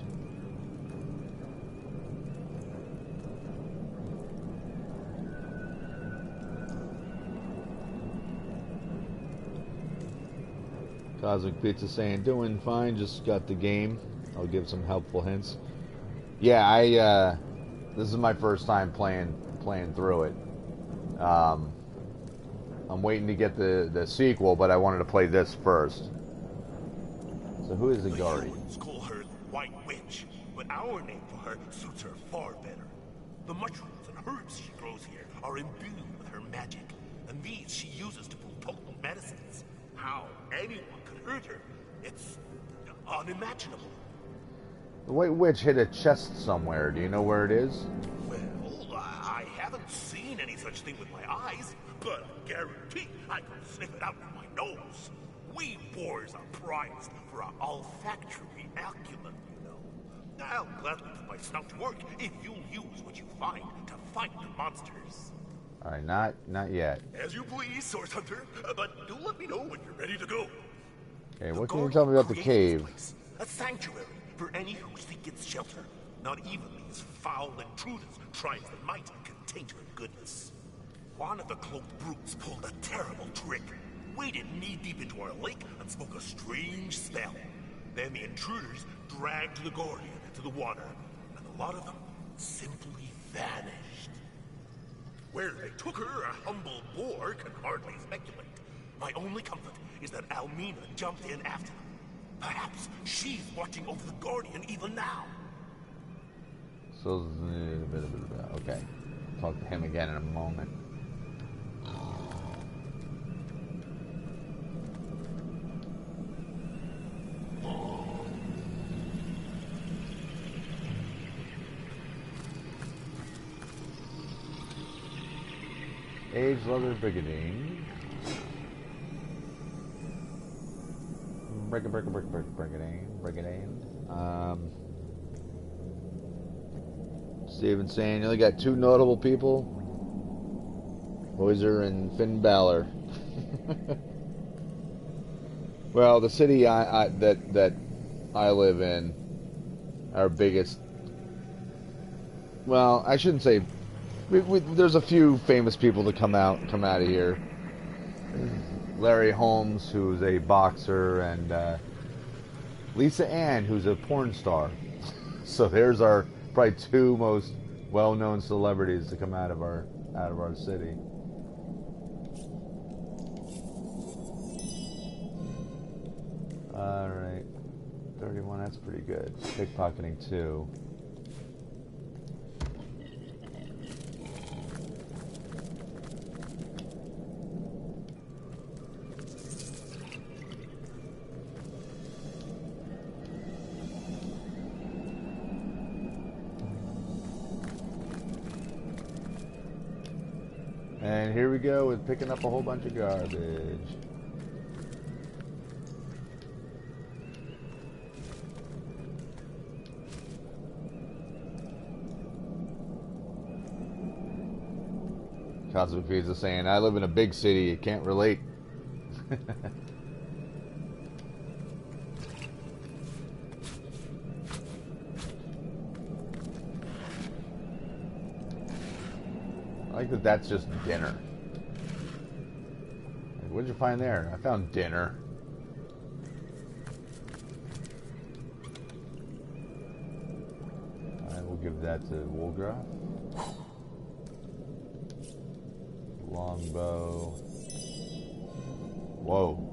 Cosmic Pizza saying, doing fine, just got the game. I'll give some helpful hints. Yeah, this is my first time playing through it. I'm waiting to get the sequel, but I wanted to play this first. So who is the guardian? Humans call her the White Witch, but our name for her suits her far better. The mushrooms and herbs she grows here are imbued with her magic, and these she uses to brew potent medicines. How anyone could hurt her, it's unimaginable. The White Witch hid a chest somewhere. Do you know where it is? Well, I haven't seen any such thing with my eyes, but I guarantee I can sniff it out with my nose. We boars are prized for our olfactory acumen, you know. I'll gladly put my snout to work if you'll use what you find to fight the monsters. All right, not yet. As you please, Source Hunter, but do let me know when you're ready to go. Okay, what can you tell me about the cave? A sanctuary for any who seek its shelter. Not even these foul intruders try as they might contain her goodness. One of the cloaked brutes pulled a terrible trick. Waded knee-deep into our lake and spoke a strange spell. Then the intruders dragged the Guardian into the water, and a lot of them simply vanished. Where they took her, a humble boar can hardly speculate. My only comfort is that Almina jumped in after them. Perhaps she's watching over the Guardian even now. So, okay. Talk to him again in a moment. Aged leather brigadine. Brigadine. Steven saying you only got two notable people. Moiser and Finn Balor. Well, the city that I live in, our biggest. Well, I shouldn't say. There's a few famous people that come out of here. Larry Holmes, who's a boxer, and Lisa Ann, who's a porn star. So there's our probably two most well-known celebrities to come out of our city. All right, 31. That's pretty good. Pickpocketing 2. And here we go with picking up a whole bunch of garbage. Cosmic Pizza saying, I live in a big city, you can't relate. I like that that's just dinner. What did you find there? I found dinner. Alright, we'll give that to Wolgraff. Longbow. Whoa.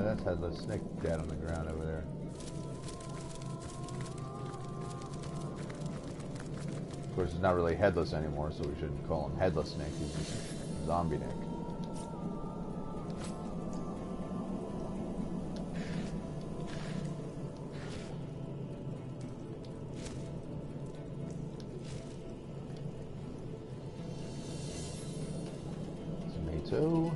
That's Headless Snake dead on the ground over there. Of course, he's not really headless anymore, so we shouldn't call him Headless Snake. He's just Zombie Nick. two.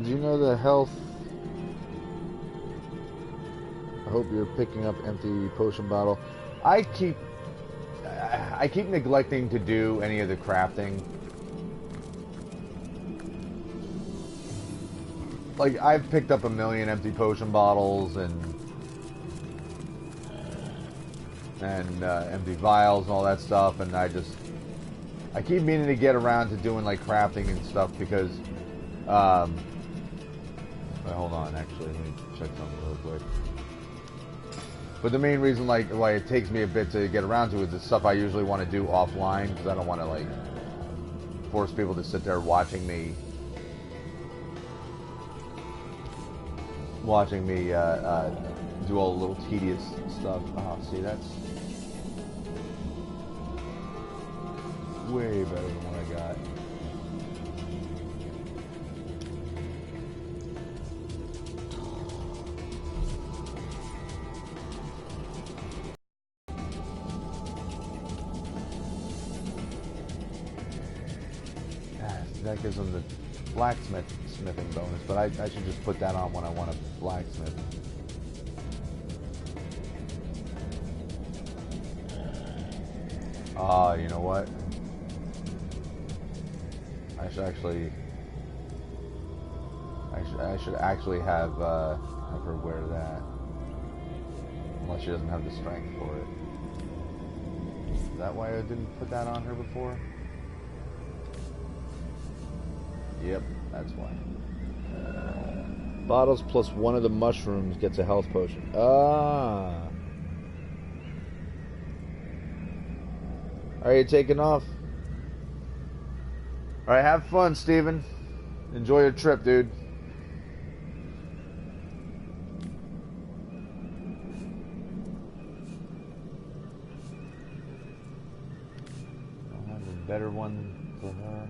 Do you know the health? I hope you're picking up empty potion bottle. I keep neglecting to do any of the crafting. Like, I've picked up 1,000,000 empty potion bottles and empty vials and all that stuff, and I keep meaning to get around to doing like crafting and stuff because wait, hold on, actually, let me check something real quick. But the main reason why it takes me a bit to get around to is the stuff I usually want to do offline, because I don't want to like force people to sit there watching me do all the little tedious stuff. Oh, see, that's way better than what I got. That gives them the blacksmithing bonus, but I should just put that on when I want to blacksmith. Ah, you know what? I should actually have her wear that, unless she doesn't have the strength for it. Is that why I didn't put that on her before? Yep, that's why. Bottles plus one of the mushrooms gets a health potion. Ah. Are you taking off? Alright, have fun, Steven. Enjoy your trip, dude. I'll have a better one for her.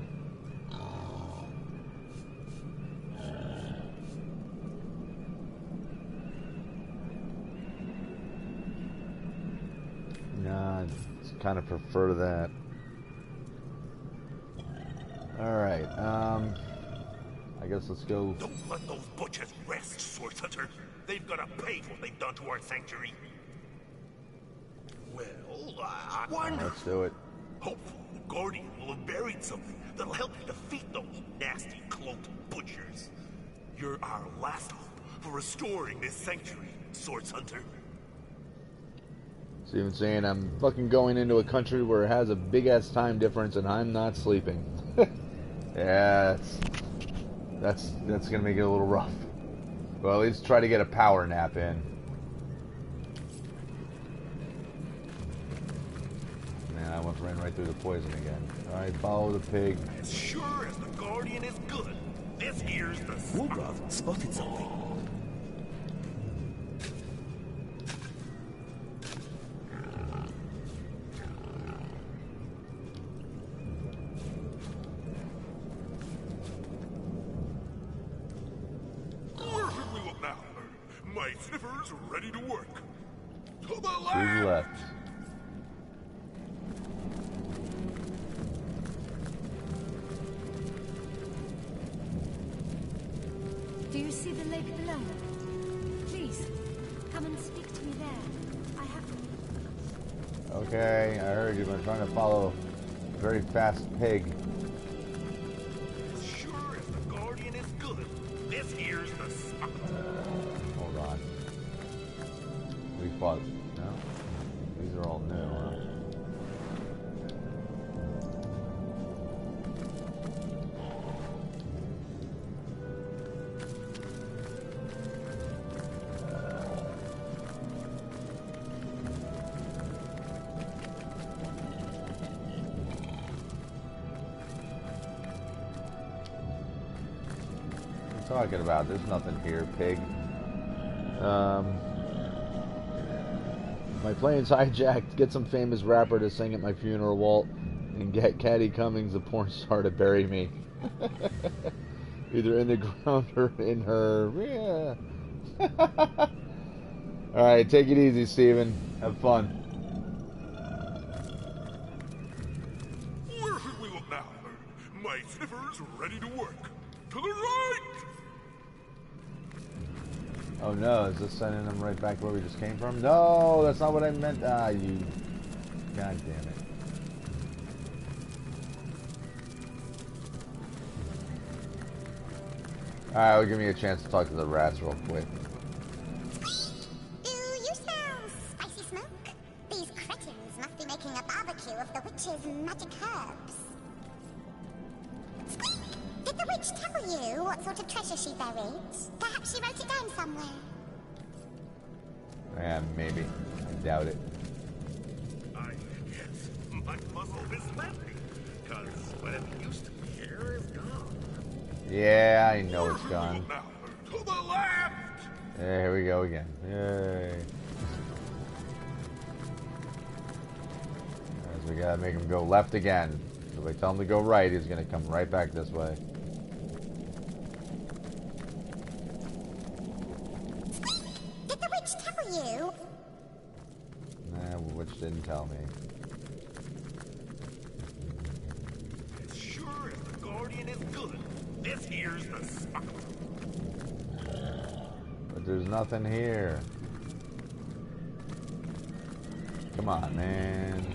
Nah, I kind of prefer that. Alright, I guess let's go. Don't let those butchers rest, Source Hunter. They've got to pay for what they've done to our sanctuary. Well, I wonder. Let's do it. Hopefully, the Guardian will have buried something that'll help you defeat those nasty cloaked butchers. You're our last hope for restoring this sanctuary, Source Hunter. Steven saying I'm fucking going into a country where it has a big ass time difference and I'm not sleeping. Yeah, that's gonna make it a little rough. Well, at least try to get a power nap in. Man, I ran right through the poison again. Alright, follow the pig. As sure as the Guardian is good, this here's the Wargrave spotted something. My sniffers ready to work. To the left! To the left. Do you see the lake below? Please, come and speak to me there. I have... Okay, I heard you've been trying to follow a very fast pig. As sure as the Guardian is good, this here's the Hold on. We fought. No? These are all new, huh? What are you talking about? There's nothing here, pig. My plane's hijacked. Get some famous rapper to sing at my funeral, Walt, and get Caddy Cummings, the porn star, to bury me. Either in the ground or in her. Yeah. Alright, take it easy, Steven. Have fun. Where should we look now? My sniffer's ready to work. To the right! Oh no, is this sending them right back where we just came from? No, that's not what I meant. Ah, you... God damn it. Alright, well, give me a chance to talk to the rats real quick. Do you smell spicy smoke? These cretins must be making a barbecue of the witch's magic herbs. Squeak! Did the witch tell you what sort of treasure she buried? Perhaps she wrote it down somewhere. Yeah, maybe. I doubt it. Yes, my puzzle is landing. Because whatever used to be here is gone. Yeah, I know it's gone. Now, to the left! Yeah, here we go again. Yay. As we gotta make him go left again. So if I tell him to go right, he's gonna come right back this way. Did the witch tell you? Nah, witch didn't tell me. As sure as the Guardian is good, this here's the spot. But there's nothing here. Come on, man.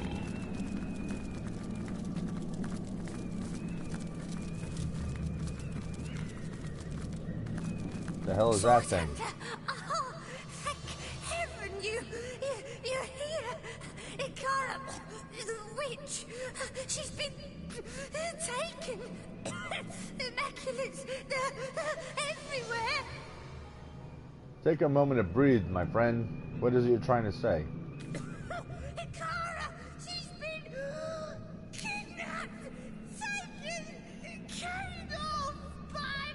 The hell is that thing? Oh, thank heaven you're here. Ikara, the witch, she's been taken. Immaculates, they're everywhere. Take a moment to breathe, my friend. What is it you're trying to say? Ikara, she's been kidnapped, taken, carried off by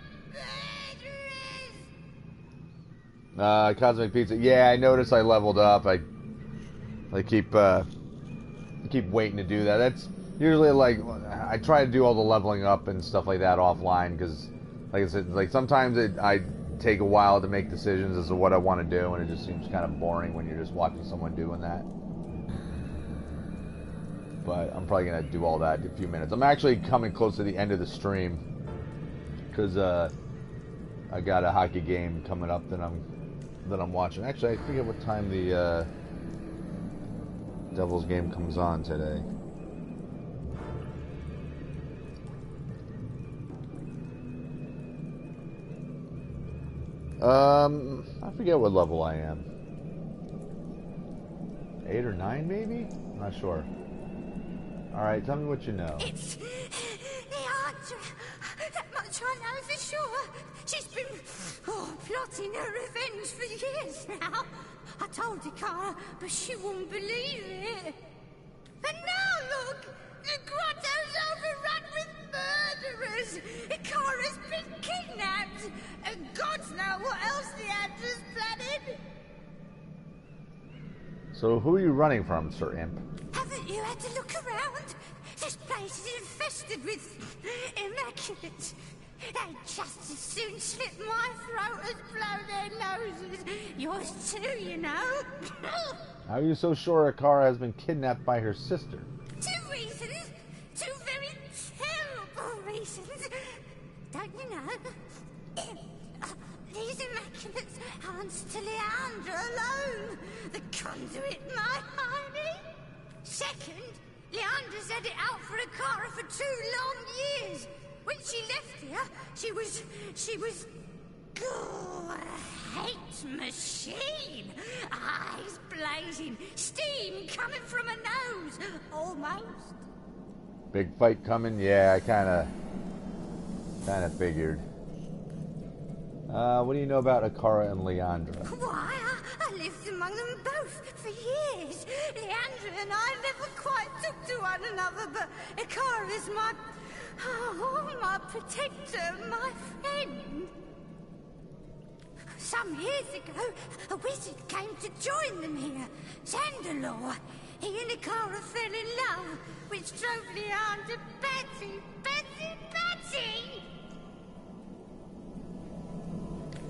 murderers. Cosmic Pizza. Yeah, I noticed I leveled up. I keep waiting to do that. That's usually like I try to do all the leveling up and stuff like that offline because, like I said, like sometimes I take a while to make decisions as to what I want to do, and it just seems kind of boring when you're just watching someone doing that. But I'm probably gonna do all that in a few minutes. I'm actually coming close to the end of the stream because I got a hockey game coming up that I'm watching. Actually, I forget what time the Devils game comes on today. I forget what level I am. 8 or 9, maybe? I'm not sure. Alright, tell me what you know. It's Leandra. That much I know for sure. She's been plotting her revenge for years now. I told Ikara, but she wouldn't believe it. And now look, the grotto's overrun with murderers. Ikara's been kidnapped, and gods know what else Leandra's planning. So who are you running from, Sir Imp? Haven't you had to look around? This place is infested with immaculates. They'd just as soon slit my throat as blow their noses. Yours too, you know. How are you so sure Akara has been kidnapped by her sister? 2 reasons. 2 very terrible reasons. Don't you know? These immaculates answer to Leandra alone. The conduit, my honey. Second, Leandra's had it out for Akara for 2 long years. When she left here, she was a hate machine. Eyes blazing, steam coming from her nose. Almost. Big fight coming? Yeah, I kinda figured. What do you know about Akara and Leandra? Why, I lived among them both for years. Leandra and I never quite took to one another, but Ikara is my protector, my friend. Some years ago, a wizard came to join them here. Zandalor. He and Ikara fell in love, which drove Leandra batty.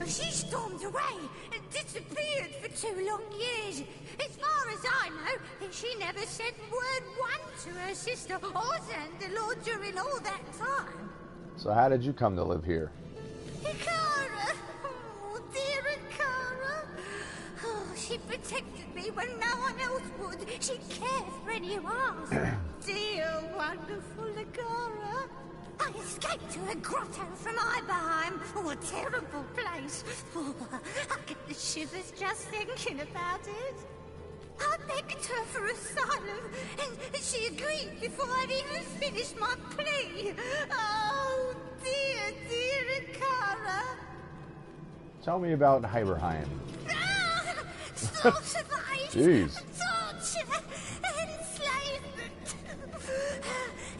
she stormed away and disappeared for 2 long years. As far as I know, she never said word one to her sister or Zandelor during all that time. So how did you come to live here? Ikara! Oh, dear Ikara! Oh, she protected me when no one else would. She cared for any who asked. Dear, wonderful Ikara! I escaped to a grotto from Iberheim. Oh, a terrible place. Oh, I get the shivers just thinking about it. I begged her for asylum, and she agreed before I'd even finished my plea. Oh, dear, dear Ikara. Tell me about Iberheim. Ah, sorcery, Jeez. torture, enslavement.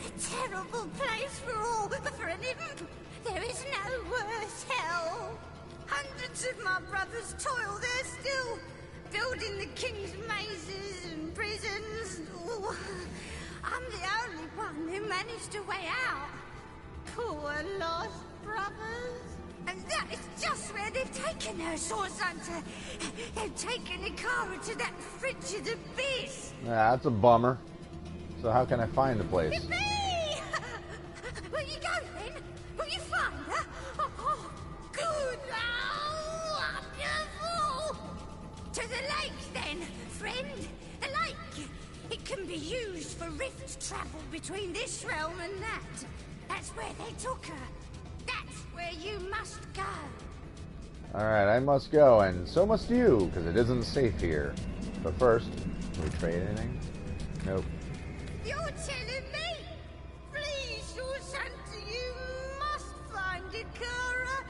A terrible place for all, but for an imp, there is no worse hell. Hundreds of my brothers toil there still, building the king's mazes and prisons. Oh, I'm the only one who managed a way out. Poor lost brothers. And that is just where they've taken her, Source Hunter. They've taken Ikara to that frigid abyss. Yeah, that's a bummer. So how can I find the place? Yippee! Will you go then? Will you find her? Oh, good. Oh, wonderful. To the lake then, friend. The lake. It can be used for rift travel between this realm and that. That's where they took her. That's where you must go. Alright, I must go, and so must you, because it isn't safe here. But first, can we trade anything? Nope. You're telling me? Please, your son, you must find Ikara.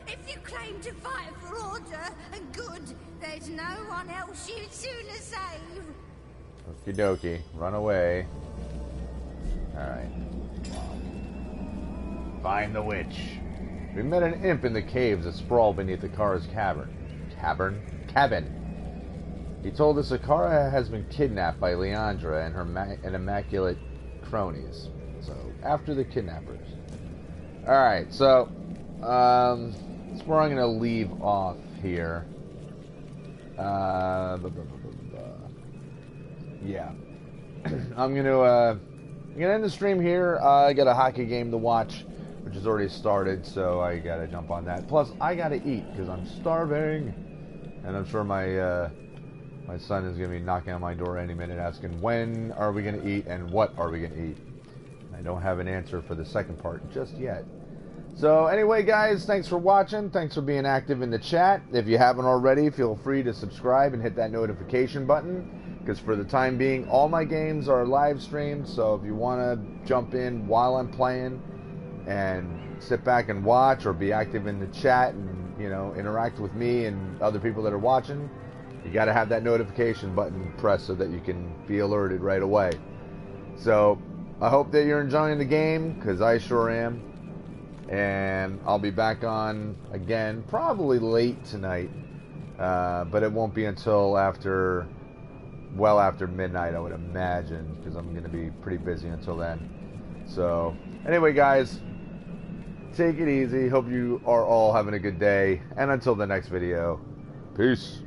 If you claim to fight for order and good, there's no one else you'd sooner save. Okie dokie. Run away. Alright. Find the witch. We met an imp in the caves that sprawl beneath Ikara's cabin. He told us Ikara has been kidnapped by Leandra and her immaculate cronies. So, after the kidnappers. Alright, so, that's where I'm going to leave off here. Yeah. I'm going to end the stream here. I got a hockey game to watch, which has already started, so I gotta jump on that. Plus, I gotta eat, because I'm starving. And I'm sure my son is gonna be knocking on my door any minute asking when are we gonna eat and what are we gonna eat. I don't have an answer for the second part just yet. So anyway, guys, thanks for watching. Thanks for being active in the chat. If you haven't already, feel free to subscribe and hit that notification button, because for the time being, all my games are live streamed. So if you want to jump in while I'm playing and sit back and watch, or be active in the chat and, you know, interact with me and other people that are watching, you got to have that notification button pressed so that you can be alerted right away. So I hope that you're enjoying the game, because I sure am. And I'll be back on again probably late tonight, but it won't be until after midnight, I would imagine, because I'm going to be pretty busy until then. So anyway, guys, take it easy. Hope you are all having a good day. And until the next video, peace.